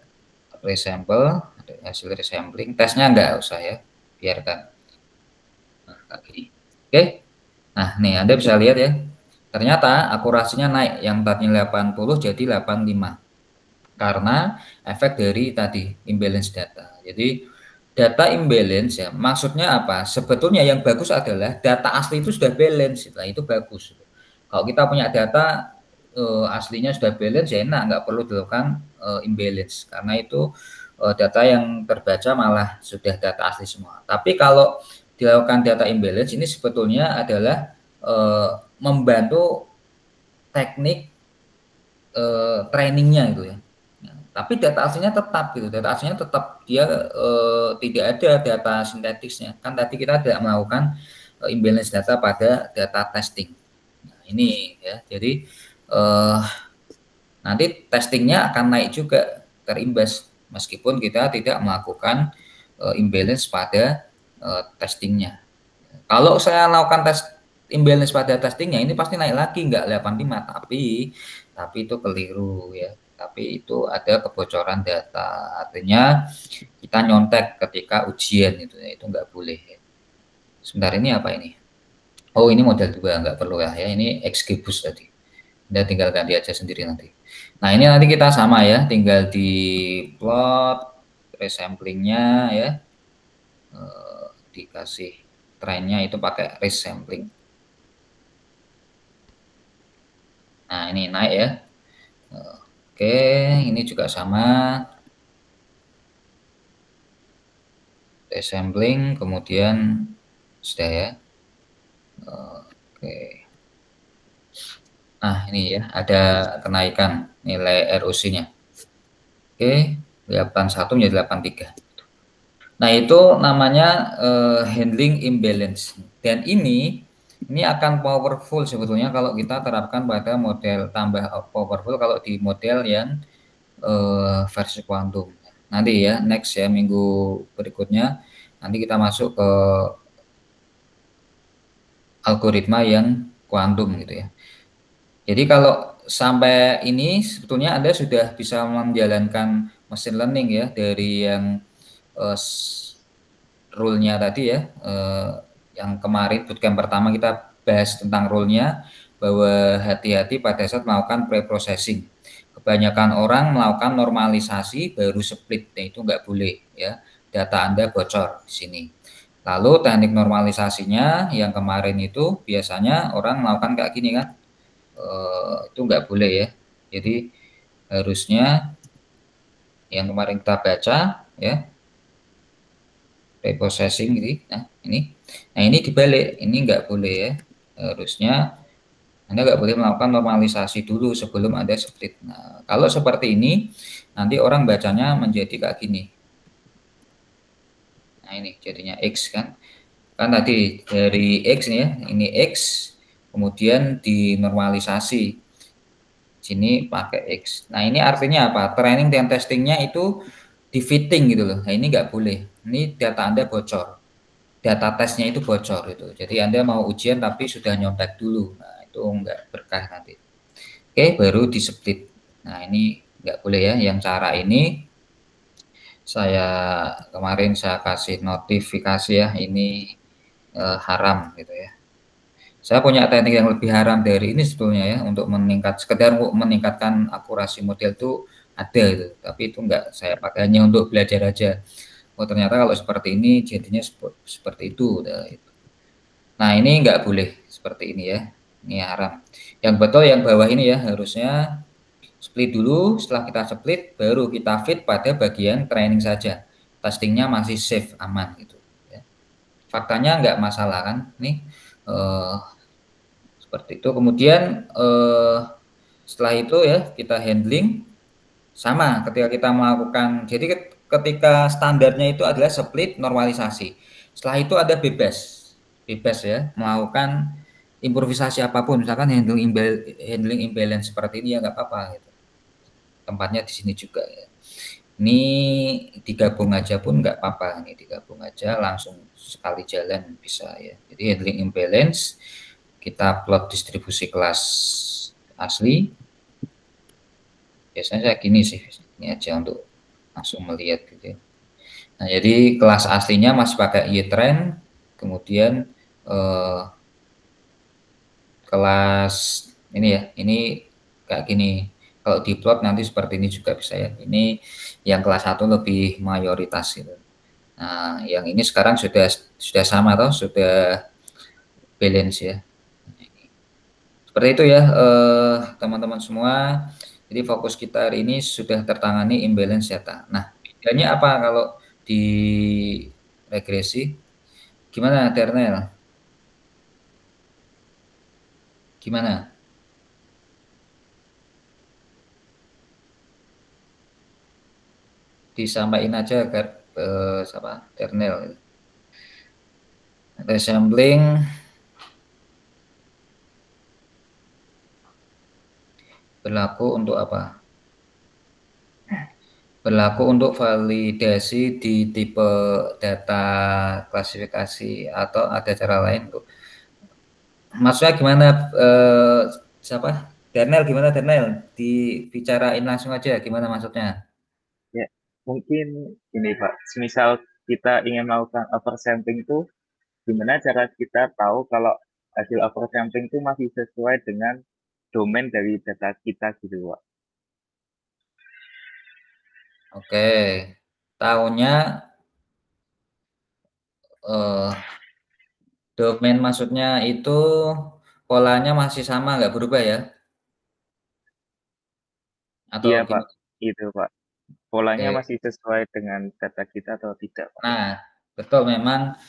S1: resample, hasil resampling. Tesnya enggak usah ya, biarkan. Nah, kayak gini. Oke. Nah, nih Anda bisa lihat ya. Ternyata akurasinya naik, yang tadinya 80 jadi 85. Karena efek dari tadi imbalance data. Jadi data imbalance ya, maksudnya apa? Sebetulnya yang bagus adalah data asli itu sudah balance, nah, itu bagus. Kalau kita punya data aslinya sudah balance ya enak, nggak perlu dilakukan imbalance karena itu data yang terbaca malah sudah data asli semua. Tapi kalau dilakukan data imbalance ini sebetulnya adalah membantu teknik trainingnya gitu ya. Nah, tapi data aslinya tetap gitu, data aslinya tetap dia tidak ada data sintetisnya. Kan tadi kita tidak melakukan imbalance data pada data testing. Nah, ini ya, jadi nanti testingnya akan naik juga terimbas meskipun kita tidak melakukan imbalance pada testingnya. Kalau saya lakukan tes imbalance pada testingnya ini pasti naik lagi nggak 85, tapi itu keliru ya. Tapi itu ada kebocoran data. Artinya kita nyontek ketika ujian itu nggak boleh. Sebentar, ini apa ini? Oh, ini model 2, nggak perlu ya. Ini XGBoost tadi. Anda tinggal ganti aja sendiri nanti. Nah, ini nanti kita sama ya, tinggal di plot resamplingnya ya. Dikasih trennya itu pakai resampling. Nah, ini naik ya. Oke, ini juga sama. Resampling, kemudian sudah ya. Oke. Nah, ini ya, ada kenaikan nilai ROC-nya. Oke, 81 menjadi 83. Nah, itu namanya handling imbalance. Dan ini akan powerful sebetulnya kalau kita terapkan pada model tambah powerful kalau di model yang versi kuantum. Nanti ya, next ya, minggu berikutnya nanti kita masuk ke algoritma yang kuantum gitu ya. Jadi kalau sampai ini sebetulnya Anda sudah bisa menjalankan machine learning ya dari yang rule-nya tadi ya, yang kemarin bootcamp pertama kita bahas tentang rule-nya, bahwa hati-hati pada saat melakukan pre-processing. Kebanyakan orang melakukan normalisasi baru split, nah, itu nggak boleh ya, data Anda bocor di sini. Lalu teknik normalisasinya yang kemarin itu biasanya orang melakukan kayak gini kan, itu nggak boleh ya. Jadi harusnya yang kemarin kita baca ya, reprocessing gitu. Nah ini dibalik, ini nggak boleh ya. Harusnya Anda nggak boleh melakukan normalisasi dulu sebelum Anda split. Nah, kalau seperti ini nanti orang bacanya menjadi kayak gini. Nah, ini jadinya X kan. Kan tadi dari X nih ya, ini X kemudian dinormalisasi. Sini pakai X. Nah, ini artinya apa? Training dan testingnya itu di fitting gitu loh. Nah, ini nggak boleh. Ini data Anda bocor. Data tesnya itu bocor itu. Jadi Anda mau ujian tapi sudah nyontek dulu. Nah, itu nggak berkah nanti. Oke, baru di split. Nah, ini nggak boleh ya. Yang cara ini saya kemarin saya kasih notifikasi ya, ini haram gitu ya. Saya punya teknik yang lebih haram dari ini sebetulnya ya, untuk sekedar meningkatkan akurasi model itu ada itu, tapi itu enggak saya pakai, hanya untuk belajar aja. Oh, ternyata kalau seperti ini jadinya seperti itu. Nah, ini enggak boleh seperti ini ya, ini haram. Yang betul yang bawah ini ya, harusnya split dulu, setelah kita split baru kita fit pada bagian training saja. Testingnya masih safe, aman gitu ya. Faktanya enggak masalah kan, nih seperti itu. Kemudian setelah itu ya kita handling sama ketika kita melakukan, jadi ketika standarnya itu adalah split normalisasi, setelah itu ada bebas ya melakukan improvisasi apapun, misalkan handling imbalance seperti ini ya nggak apa-apa gitu. tempatnya di sini juga ya. Ini digabung aja pun nggak apa-apa, ini digabung aja langsung sekali jalan bisa ya. Jadi handling imbalance, kita plot distribusi kelas asli. Biasanya saya gini sih, ini aja untuk langsung melihat gitu ya. Nah, jadi kelas aslinya masih pakai Y-trend, kemudian kelas ini ya, ini kayak gini. Kalau diplot nanti seperti ini juga bisa ya. Ini yang kelas 1 lebih mayoritas gitu. Nah, yang ini sekarang sudah sama atau sudah balance ya. Seperti itu ya teman-teman semua. Jadi fokus kita hari ini sudah tertangani imbalance data. Nah, bedanya apa kalau di regresi? Gimana Ternel? Gimana? Disampaikan aja agar siapa? Ternel. Resembling berlaku untuk apa? Berlaku untuk validasi di tipe data klasifikasi atau ada cara lain tuh. Maksudnya gimana siapa? Daniel gimana Daniel? Dibicarain langsung aja gimana maksudnya?
S3: Ya, mungkin ini Pak, misal kita ingin melakukan oversampling itu, gimana cara kita tahu kalau hasil oversampling itu masih sesuai dengan domain dari data kita gitu Pak?
S1: Oke, tahunnya domain maksudnya itu polanya masih sama nggak berubah ya? Atau
S3: Iya Pak,
S1: gimana?
S3: itu Pak. Polanya
S1: Oke.
S3: masih sesuai dengan data kita atau tidak Pak?
S1: Nah, betul memang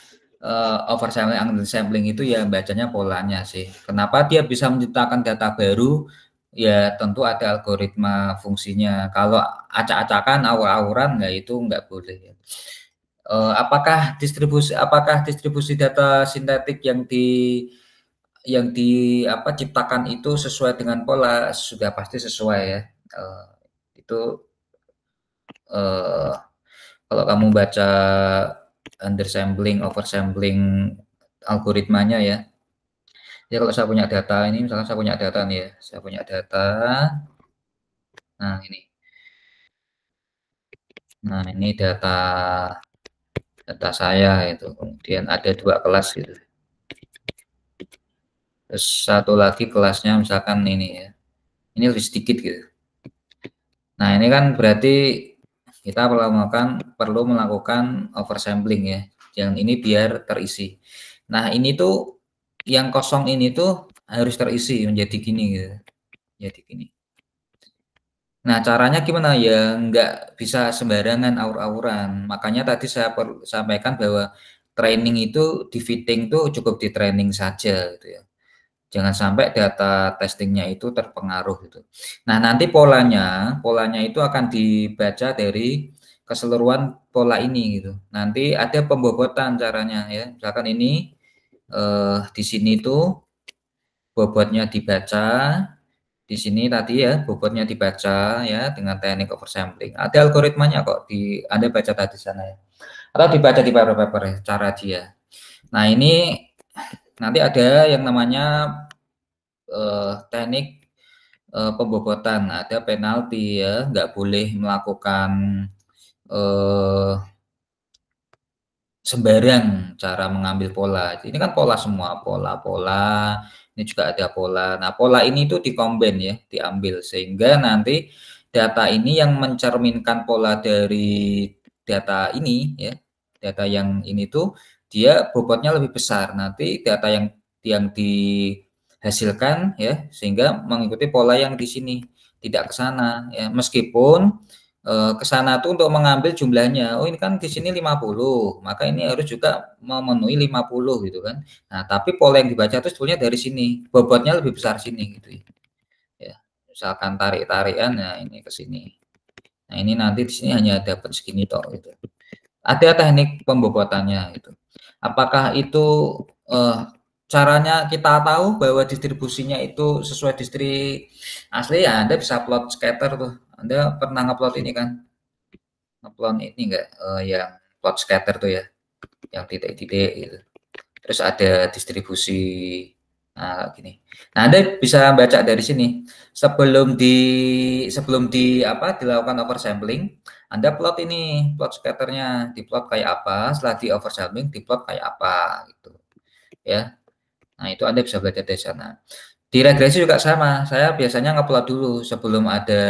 S1: oversampling undersampling itu ya bacanya polanya sih. Kenapa dia bisa menciptakan data baru? Ya tentu ada algoritma fungsinya. Kalau acak-acakan, awur-awuran, nggak itu nggak boleh. Apakah distribusi data sintetik yang di apa ciptakan itu sesuai dengan pola? Sudah pasti sesuai ya. Itu eh, kalau kamu baca undersampling, oversampling algoritmanya ya. Ya kalau saya punya data ini, misalkan saya punya data nih ya, saya punya data. Nah ini, nah ini data saya itu. Kemudian ada 2 kelas gitu. Terus satu lagi kelasnya misalkan ini ya, ini lebih sedikit gitu. Nah ini kan berarti kita perlu melakukan oversampling ya, yang ini biar terisi. Nah ini tuh yang kosong ini tuh harus terisi menjadi gini gitu, jadi gini. Nah, caranya gimana ya? Nggak bisa sembarangan aur-auran. Makanya tadi saya sampaikan bahwa training itu di fitting tuh cukup di training saja gitu ya. Jangan sampai data testingnya itu terpengaruh gitu. Nah, nanti polanya itu akan dibaca dari keseluruhan pola ini gitu. Nanti ada pembobotan caranya ya. Misalkan ini di sini tuh bobotnya dibaca, di sini tadi ya bobotnya dibaca ya dengan teknik oversampling. Ada algoritmanya kok Anda baca tadi sana ya. Atau dibaca di paper-paper ya, cara dia. Nah, ini nanti ada yang namanya teknik pembobotan. Ada penalti ya, nggak boleh melakukan eh, sembarang cara mengambil pola. Ini kan pola semua, pola-pola. Ini juga ada pola. Nah, pola ini tuh dikombin ya, diambil sehingga nanti data ini yang mencerminkan pola dari data ini ya. Data yang ini tuh dia bobotnya lebih besar. Nanti data yang dihasilkan ya sehingga mengikuti pola yang di sini, tidak ke sana ya. Meskipun ke sana tuh untuk mengambil jumlahnya. Oh, ini kan di sini 50, maka ini harus juga memenuhi 50 gitu kan. Nah, tapi pola yang dibaca itu sebetulnya dari sini. Bobotnya lebih besar sini gitu ya. Ya, misalkan tarik-tarikan ya ini ke sini. Nah, ini nanti di sini hanya dapat segini toh gitu. Ada teknik pembobotannya itu. Apakah itu caranya kita tahu bahwa distribusinya itu sesuai distri asli ya Anda bisa plot scatter tuh Anda pernah ngupload ini kan? Ngupload ini enggak yang plot scatter tuh ya, yang titik-titik gitu. Terus ada distribusi gini. Nah, Anda bisa baca dari sini. Sebelum dilakukan oversampling, Anda plot ini, plot scatternya, diplot kayak apa, setelah di oversampling diplot kayak apa gitu. Ya. Nah, itu Anda bisa belajar dari sana. Di regresi juga sama. Saya biasanya ngupload dulu sebelum ada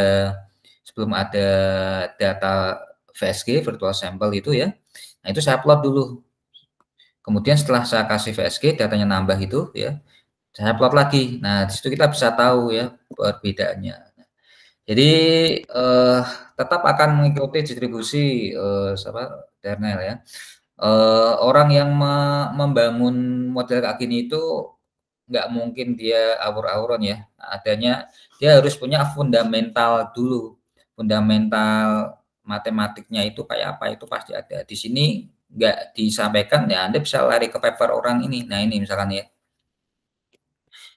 S1: data VSG virtual sample itu ya. Nah, itu saya plot dulu. Kemudian setelah saya kasih VSG datanya nambah itu ya, saya plot lagi. Nah, di situ kita bisa tahu ya perbedaannya. Jadi tetap akan mengikuti distribusi Dernel ya. Orang yang membangun model kayak gini itu nggak mungkin dia awur-awuran ya. Adanya dia harus punya fundamental dulu. Fundamental matematiknya itu kayak apa itu pasti ada. Di sini nggak disampaikan ya, Anda bisa lari ke paper orang ini. Nah, ini misalkan ya.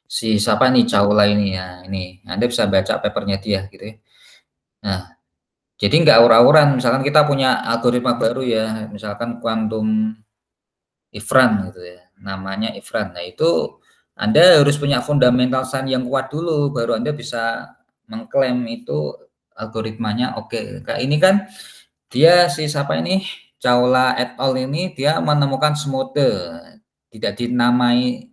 S1: Si siapa nih Caula ini ya, ini Anda bisa baca papernya dia gitu ya. Nah, jadi nggak awur-awuran. Misalkan kita punya algoritma baru ya, misalkan quantum Ifran gitu ya, namanya Ifran. Nah, itu Anda harus punya fundamental science yang kuat dulu, baru Anda bisa mengklaim itu algoritmanya oke. Kayak ini kan dia si siapa ini Caula et al ini dia menemukan smooth, tidak dinamai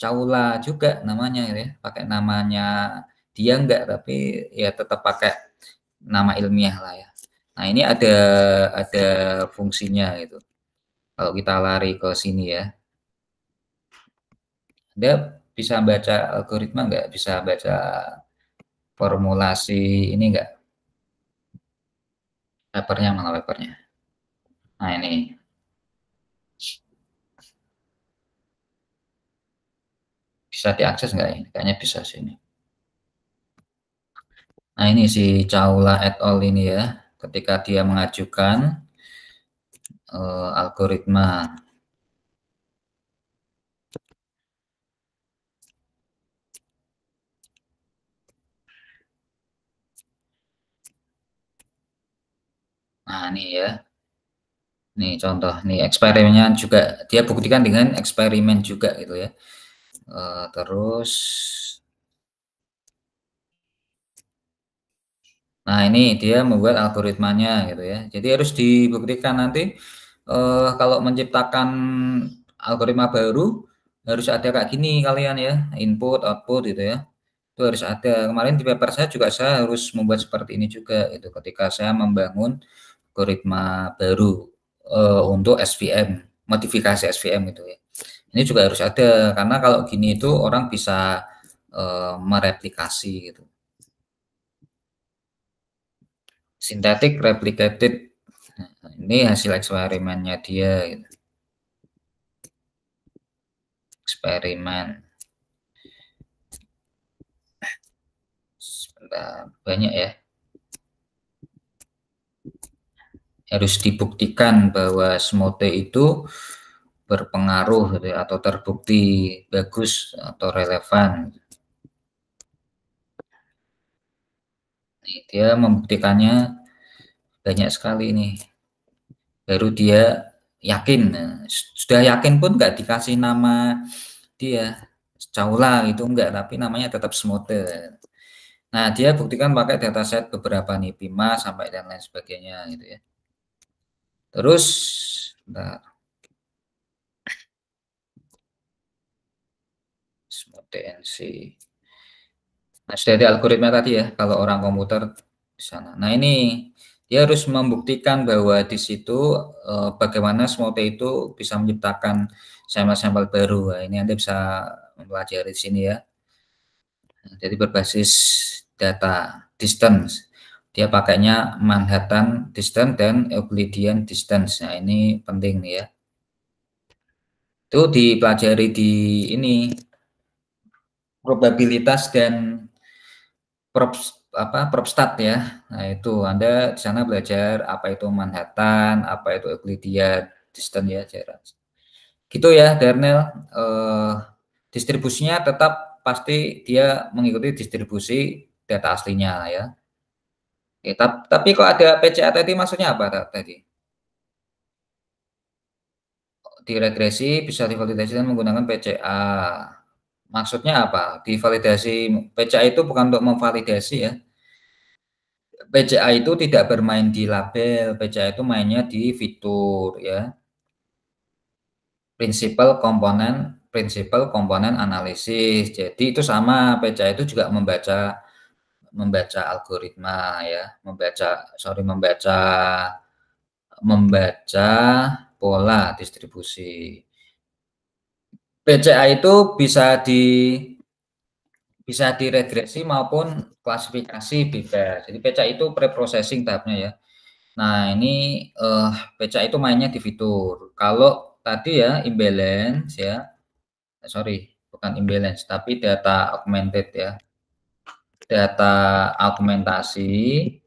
S1: Caula juga namanya ya, pakai namanya dia enggak, tapi ya tetap pakai nama ilmiah lah ya. Nah, ini ada fungsinya gitu. Kalau kita lari ke sini ya, Anda bisa baca algoritma enggak? Bisa baca formulasi ini enggak? Papernya mana papernya? Nah, ini. Bisa diakses enggak ini? Kayaknya bisa sini. Nah, ini si Caula et al ini ya, ketika dia mengajukan algoritma. Nah, ini ya. Nih contoh, nih eksperimennya juga dia buktikan dengan eksperimen juga gitu ya. Terus, nah ini dia membuat algoritmanya gitu ya. Jadi harus dibuktikan nanti kalau menciptakan algoritma baru harus ada kayak gini kalian ya, input, output gitu ya. Itu harus ada. Kemarin di paper saya juga saya harus membuat seperti ini juga itu ketika saya membangun algoritma baru untuk SVM, modifikasi SVM itu ya. Ini juga harus ada karena kalau gini itu orang bisa mereplikasi gitu. Synthetic replicated. Nah, ini hasil eksperimennya dia gitu. Eksperimen. Sebentar, banyak ya. Harus dibuktikan bahwa SMOTE itu berpengaruh gitu ya, atau terbukti bagus atau relevan. Nih, dia membuktikannya banyak sekali nih. Baru dia yakin. Nah, sudah yakin pun nggak dikasih nama dia Caula itu enggak, tapi namanya tetap SMOTE. Nah, dia buktikan pakai dataset beberapa nih, PIMA sampai dan lain sebagainya gitu ya. Terus, bentar. SMOTE NC. Nah, sudah ada algoritma tadi ya, kalau orang komputer di sana. Nah, ini dia harus membuktikan bahwa di situ bagaimana SMOTE itu bisa menciptakan sampel-sampel baru. Nah, ini Anda bisa mempelajari di sini ya. Nah, jadi berbasis data distance. Dia pakainya Manhattan distance dan Euclidean distance. Nah, ini penting nih ya. Itu dipelajari di ini probabilitas dan propstat ya. Nah, itu Anda di sana belajar apa itu Manhattan, apa itu Euclidean distance ya, jarak. Gitu ya, Dernel. Distribusinya tetap pasti dia mengikuti distribusi data aslinya ya. Oke, tapi kok ada PCA tadi maksudnya apa tadi? Diregresi bisa divalidasi dengan menggunakan PCA. Maksudnya apa? Divalidasi PCA itu bukan untuk memvalidasi ya. PCA itu tidak bermain di label, PCA itu mainnya di fitur ya. Prinsipal komponen analisis. Jadi itu sama, PCA itu juga membaca algoritma ya, membaca pola distribusi. PCA itu bisa diregresi maupun klasifikasi bebas. Jadi PCA itu preprocessing tahapnya ya. Nah, ini PCA itu mainnya di fitur. Kalau tadi ya imbalance ya, sorry, bukan imbalance, tapi data augmented ya. Data augmentasi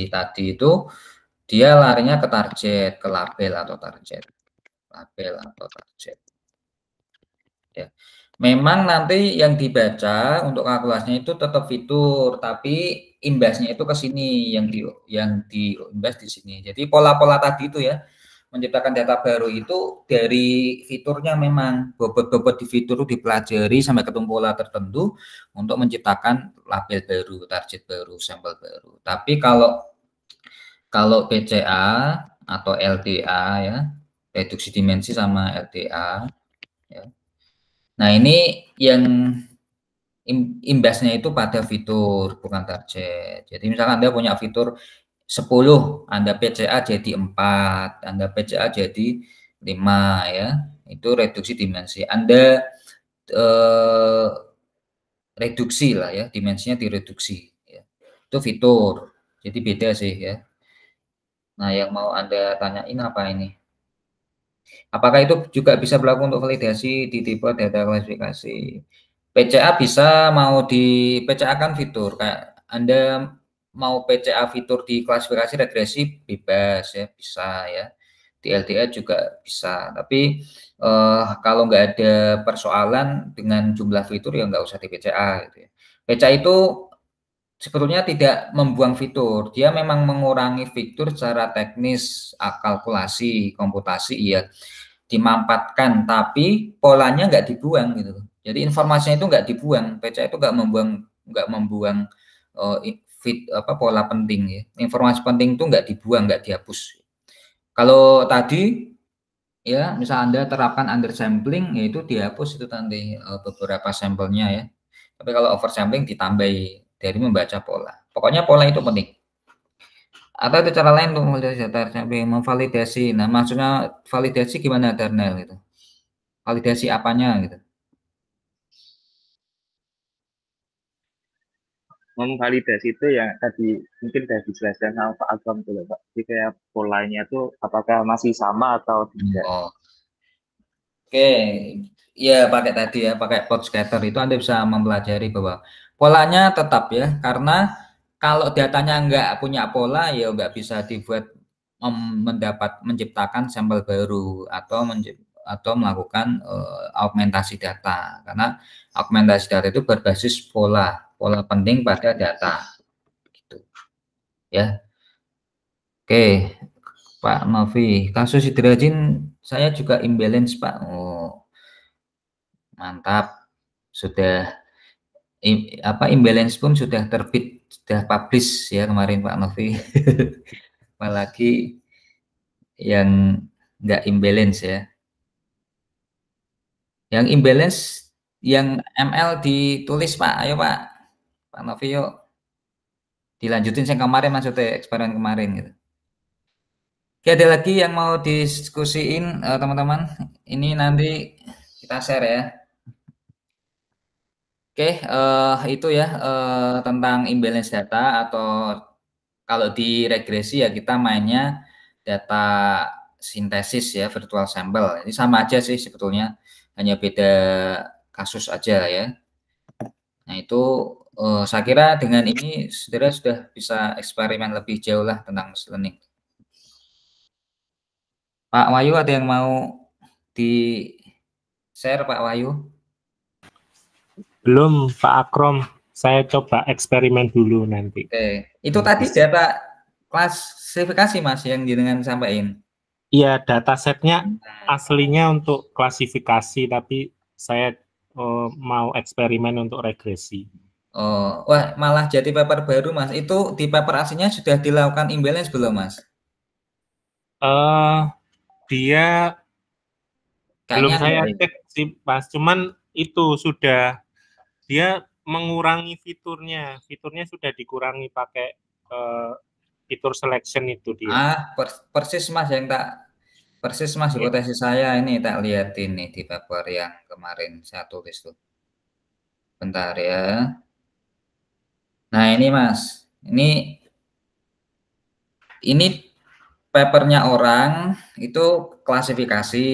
S1: tadi itu dia larinya ke target, ke label atau target. Ya. Memang nanti yang dibaca untuk kalkulasinya itu tetap fitur, tapi imbasnya itu ke sini, yang diimbas di sini. Jadi pola-pola tadi itu ya, menciptakan data baru itu dari fiturnya, memang bobot-bobot di fitur itu dipelajari sampai ketemu pola tertentu untuk menciptakan label baru, target baru, sampel baru. Tapi kalau PCA atau LTA ya, reduksi dimensi sama LTA ya. Nah, ini yang imbasnya itu pada fitur, bukan target. Jadi misalkan Anda punya fitur 10, Anda PCA jadi 4, Anda PCA jadi 5 ya. Itu reduksi dimensi. Anda reduksi lah ya, dimensinya direduksi ya. Itu fitur. Jadi beda sih ya. Nah, yang mau Anda tanyain apa ini? Apakah itu juga bisa berlaku untuk validasi di tipe data klasifikasi? PCA bisa, mau di PCA kan fitur, kayak Anda mau PCA fitur di klasifikasi regresi bebas ya, bisa ya. Di LDA juga bisa, tapi kalau nggak ada persoalan dengan jumlah fitur ya nggak usah di PCA gitu ya. PCA itu sebetulnya tidak membuang fitur, dia memang mengurangi fitur secara teknis, kalkulasi, komputasi ya, dimampatkan, tapi polanya nggak dibuang gitu. Jadi informasinya itu nggak dibuang, PCA itu nggak membuang pola penting ya. Informasi penting itu nggak dibuang, nggak dihapus. Kalau tadi ya, misal Anda terapkan undersampling, yaitu dihapus itu nanti beberapa sampelnya ya. Tapi kalau oversampling ditambahi dari membaca pola. Pokoknya pola itu penting. Atau ada cara lain untuk memvalidasi data sampling, memvalidasi. Nah, maksudnya validasi gimana, Darnel gitu? Validasi apanya gitu?
S3: Memvalidasi itu yang tadi mungkin sudah dijelaskan sama Pak Agam tuh Pak. Jadi kayak polanya tuh apakah masih sama atau tidak.
S1: Oh, oke. Ya pakai tadi ya, pakai plot scatter itu Anda bisa mempelajari bahwa polanya tetap ya, karena kalau datanya nggak punya pola ya nggak bisa dibuat menciptakan sampel baru atau melakukan augmentasi data, karena augmentasi data itu berbasis pola penting pada data gitu ya. Oke, Pak Novi, kasus hidrojin saya juga imbalance Pak. Oh, mantap, sudah imbalance pun sudah terbit, sudah publish ya kemarin Pak Novi. Apalagi yang nggak imbalance ya. Yang imbalance, yang ML ditulis Pak, ayo Pak Novi yuk. Dilanjutin yang kemarin, maksudnya eksperimen kemarin gitu. Oke, ada lagi yang mau diskusiin teman-teman? Ini nanti kita share ya. Oke, itu ya tentang imbalance data, atau kalau di regresi ya kita mainnya data sintesis ya, virtual sample. Ini sama aja sih sebetulnya, hanya beda kasus aja ya. Nah itu saya kira dengan ini saudara sudah bisa eksperimen lebih jauh lah tentang machine learning. Pak Wahyu, ada yang mau di share Pak Wahyu?
S4: Belum, Pak Akrom. saya coba eksperimen dulu nanti.
S1: Oke. Itu tadi data klasifikasi Mas yang jenengan sampaikan.
S4: Iya, datasetnya aslinya untuk klasifikasi, tapi saya mau eksperimen untuk regresi.
S1: Oh, wah malah jadi paper baru Mas. Itu di paper aslinya sudah dilakukan imbalance belum Mas?
S4: Dia belum
S1: Kayaknya
S4: saya
S1: enggak,
S4: cek sih Mas, cuman itu sudah dia mengurangi fiturnya sudah dikurangi pakai fitur selection itu dia.
S1: Persis Mas yang tak persis Mas hipotesis saya ini tak lihat ini di paper yang kemarin saya tulis tuh. Bentar ya. Nah ini Mas, ini papernya orang itu klasifikasi.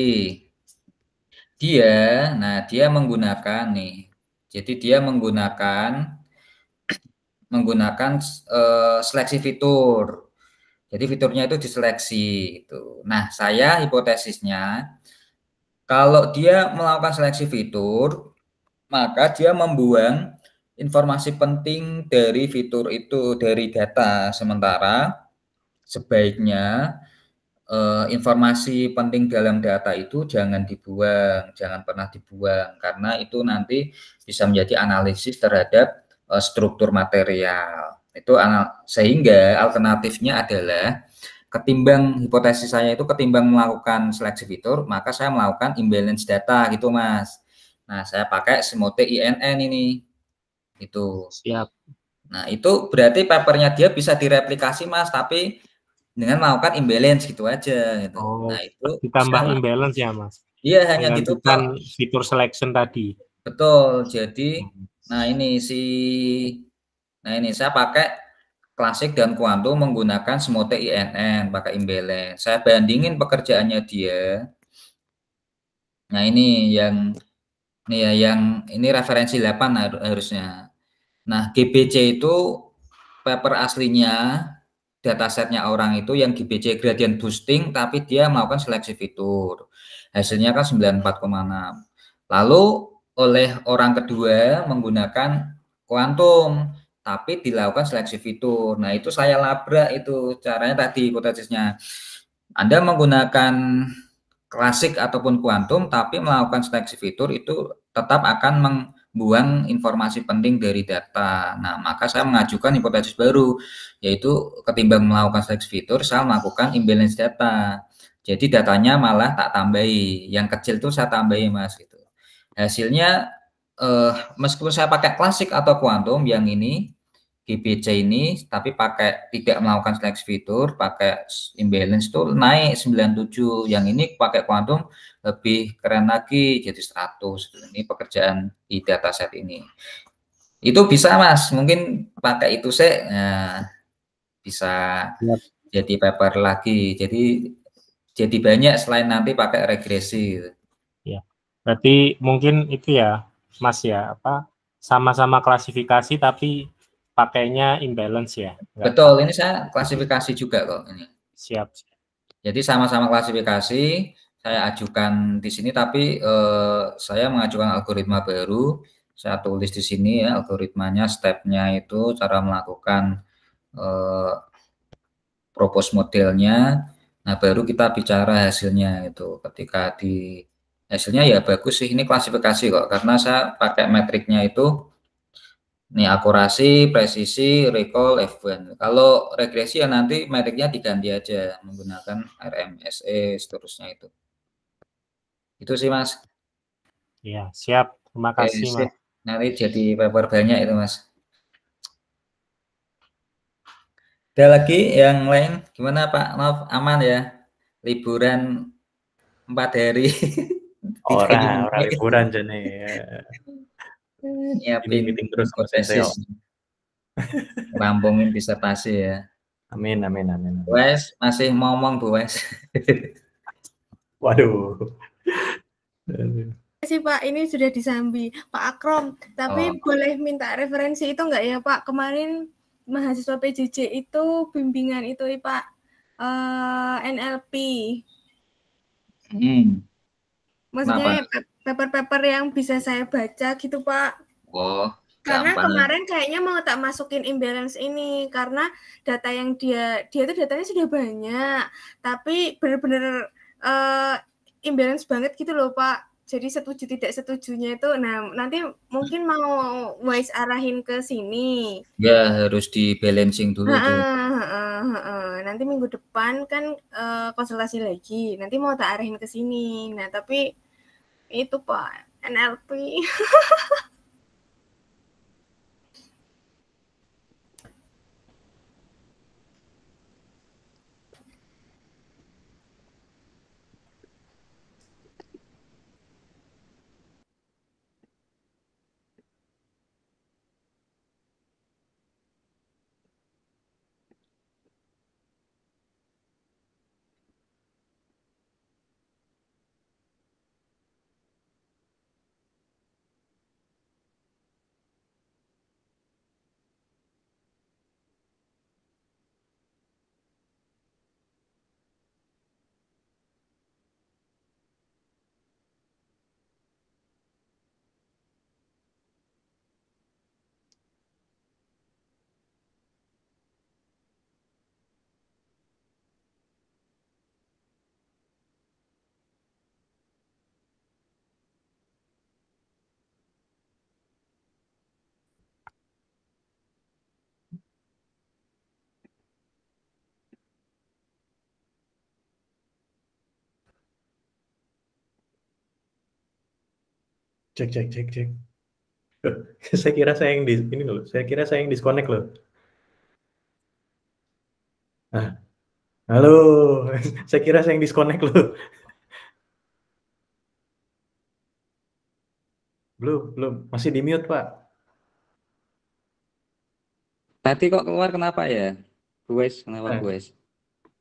S1: Dia menggunakan nih. Jadi dia menggunakan seleksi fitur. Jadi fiturnya itu diseleksi itu. Nah, saya hipotesisnya kalau dia melakukan seleksi fitur, maka dia membuang informasi penting dari fitur itu dari data. Sementara sebaiknya informasi penting dalam data itu jangan dibuang, jangan pernah dibuang karena itu nanti bisa menjadi analisis terhadap struktur material. Sehingga alternatifnya adalah ketimbang hipotesis saya itu ketimbang melakukan seleksi fitur, maka saya melakukan imbalance data gitu, Mas. Nah, saya pakai Semote INN ini. Itu.
S4: Siap.
S1: Nah, itu berarti papernya dia bisa direplikasi, Mas, tapi dengan melakukan imbalance gitu aja gitu.
S4: Oh,
S1: Nah, itu
S4: ditambah imbalance ya, Mas?
S1: Iya, hanya gitu
S4: kok. Fitur selection tadi.
S1: Betul. Jadi ini saya pakai klasik dan kuantum menggunakan Semote INN pakai imbalance. Saya bandingin pekerjaannya dia. Nah, ini referensi 8 harusnya. Nah, GBC itu paper aslinya datasetnya orang itu yang GBC gradient boosting tapi dia melakukan seleksi fitur. Hasilnya kan 94,6. Lalu oleh orang kedua menggunakan kuantum tapi dilakukan seleksi fitur. Nah, itu saya labrak itu caranya tadi hipotesisnya. Anda menggunakan klasik ataupun kuantum tapi melakukan seleksi fitur itu tetap akan membuang informasi penting dari data. Nah, maka saya mengajukan hipotesis baru, yaitu ketimbang melakukan seleksi fitur, saya melakukan imbalance data. Jadi datanya malah tak tambahi, yang kecil itu saya tambahi Mas gitu. Hasilnya meskipun saya pakai klasik atau kuantum yang ini GBC ini tapi tidak melakukan seleksi fitur, pakai imbalance itu naik 97. Yang ini pakai kuantum lebih keren lagi jadi 100. Ini pekerjaan di dataset ini. Itu bisa Mas, mungkin pakai itu bisa jadi paper lagi. Jadi banyak selain nanti pakai regresi gitu.
S4: Ya. Berarti mungkin itu ya, Mas ya, sama-sama klasifikasi tapi pakainya imbalance ya.
S1: Betul, ini saya klasifikasi juga kok ini.
S4: Siap.
S1: Jadi sama-sama klasifikasi saya ajukan di sini, tapi saya mengajukan algoritma baru. Saya tulis di sini ya algoritmanya, stepnya itu cara melakukan propose modelnya. Nah, baru kita bicara hasilnya itu. Ketika di hasilnya ya bagus sih, ini klasifikasi kok, karena saya pakai metriknya itu. Nih akurasi, presisi, recall, F1. Kalau regresi ya nanti metriknya diganti aja menggunakan RMSE seterusnya itu. Itu sih Mas.
S4: Iya, siap. Terima kasih Mas.
S1: Nanti jadi paper banyak itu Mas. Ada lagi yang lain? Gimana Pak Nov? Aman ya? Liburan 4 hari.
S5: Orang liburan jane.
S1: Nyiapin
S5: meeting terus
S1: hipotesis. Rampungin disertasi ya.
S5: Amin.
S1: Bu Wes, masih ngomong Bu Wes.
S5: Waduh.
S2: Sih Pak, ini sudah disambi Pak Akrom, tapi boleh minta referensi itu enggak ya Pak? Kemarin mahasiswa PJJ itu bimbingan itu Pak, NLP. Maksudnya paper-paper yang bisa saya baca gitu Pak.
S1: Oh,
S2: Karena
S1: gampang.
S2: kemarin kayaknya mau tak masukin imbalance ini karena data yang dia tuh datanya sudah banyak, tapi benar-benar imbalance banget gitu loh Pak. Jadi setuju tidak setujunya itu, nah nanti mungkin mau Wise arahin ke sini.
S1: Ya harus di balancing dulu tuh.
S2: Nanti minggu depan kan konsultasi lagi, nanti mau tak arahin ke sini. Nah tapi itu Pak NLP.
S5: Cek. Saya kira saya yang ini loh. Saya kira saya yang disconnect loh. Nah, halo. Saya kira saya yang disconnect loh. Belum. Masih di mute, Pak.
S1: Tadi kok keluar kenapa ya? Guys, kenapa guys?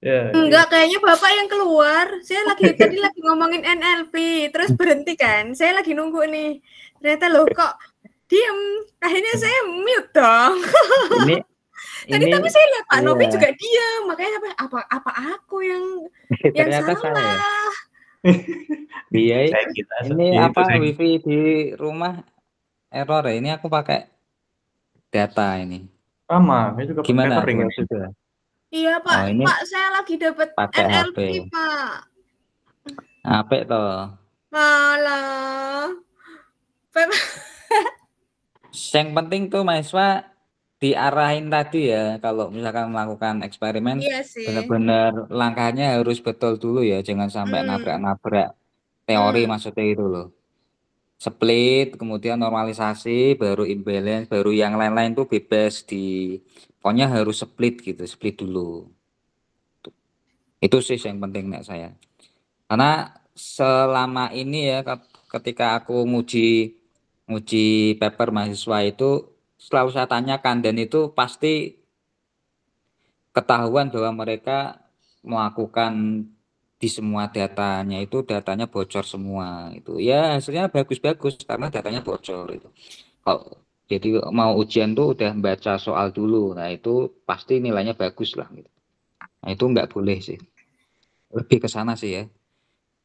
S5: Ya,
S2: enggak, kayaknya Bapak yang keluar. Saya tadi lagi ngomongin NLP, terus berhenti kan. Saya lagi nunggu nih. Ternyata loh kok diem. Akhirnya saya mute dong. Tapi saya lihat Pak Novi juga diem. Makanya apa aku yang
S1: ternyata
S2: salah.
S1: Iya. Ini apa wifi di rumah error ya? Ini aku pakai data ini.
S5: Sama, saya juga
S1: gimana
S5: pakai
S2: sudah? Iya Pak, Pak saya lagi dapat NLP HP. Pak.
S1: Apik toh.
S2: Malah.
S1: Yang penting tuh mahasiswa diarahin tadi ya, kalau misalkan melakukan eksperimen, benar-benar langkahnya harus betul dulu ya, jangan sampai nabrak-nabrak teori maksudnya itu loh. Split, kemudian normalisasi, baru imbalance, baru yang lain-lain tuh bebas pokoknya harus split gitu, split dulu. Itu sih yang penting nek saya. Karena selama ini ya ketika aku nguji paper mahasiswa itu selalu saya tanyakan dan itu pasti ketahuan bahwa mereka melakukan di semua datanya bocor semua itu ya, hasilnya bagus-bagus karena datanya bocor itu. Kalau jadi mau ujian tuh udah baca soal dulu, nah itu pasti nilainya bagus lah gitu. Nah itu nggak boleh sih, lebih ke sana sih ya.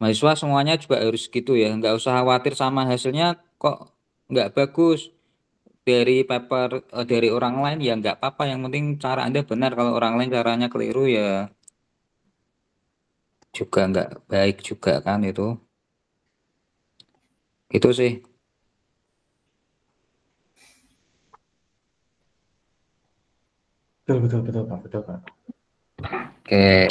S1: Mahasiswa semuanya juga harus gitu ya, nggak usah khawatir sama hasilnya kok nggak bagus dari paper dari orang lain ya nggak apa-apa, yang penting cara Anda benar. Kalau orang lain caranya keliru ya juga nggak baik juga kan itu sih.
S5: Betul Pak.
S1: Oke.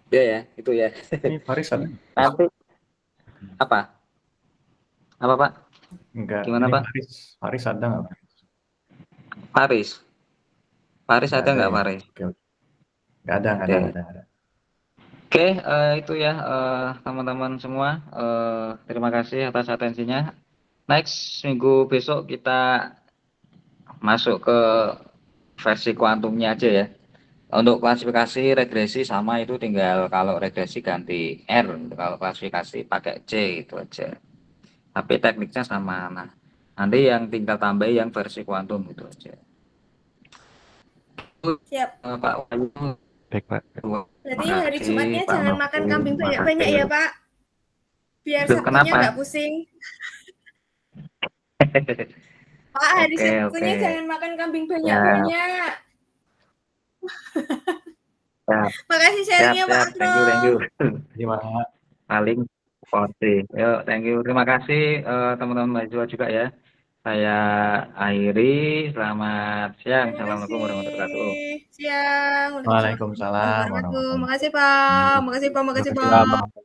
S1: Ya itu ya.
S5: Ini Faris ada.
S1: Nanti apa Pak?
S5: Enggak.
S1: Gimana Pak?
S5: Faris ada nggak?
S1: Faris ada nggak
S5: ya?
S1: Faris?
S5: Nggak ada.
S1: Oke, itu ya teman-teman semua. Terima kasih atas atensinya. Next minggu besok kita masuk ke versi kuantumnya aja ya. Untuk klasifikasi regresi sama itu, tinggal kalau regresi ganti R, kalau klasifikasi pakai C itu aja. Tapi tekniknya sama. Nah, nanti yang tinggal tambah yang versi kuantum itu aja.
S2: Siap.
S1: Pak Wahyu.
S4: Baik Pak.
S2: Berarti hari Jumatnya jangan makan kambing banyak-banyak ya Pak. Biar Sabtunya nggak pusing. Pak, hari
S6: Oke,
S2: Sabtunya
S6: oke.
S2: jangan makan kambing banyak-banyak.
S6: Siap,
S2: Makasih
S6: siap,
S2: sharingnya Pak
S6: siap. Thank you, thank you.
S5: Terima kasih.
S6: Paling porsi. Yuk, thank you. Terima kasih teman-teman mahasiswa juga ya. Saya akhiri. Selamat siang.
S2: Terima
S6: Assalamualaikum warahmatullahi wabarakatuh.
S2: kasih. Siang.
S5: Waalaikumsalam warahmatullahi wabarakatuh.
S2: Makasih Pak. Makasih Pak. Makasih
S5: Terima kasih,
S2: Pak.
S5: Pak.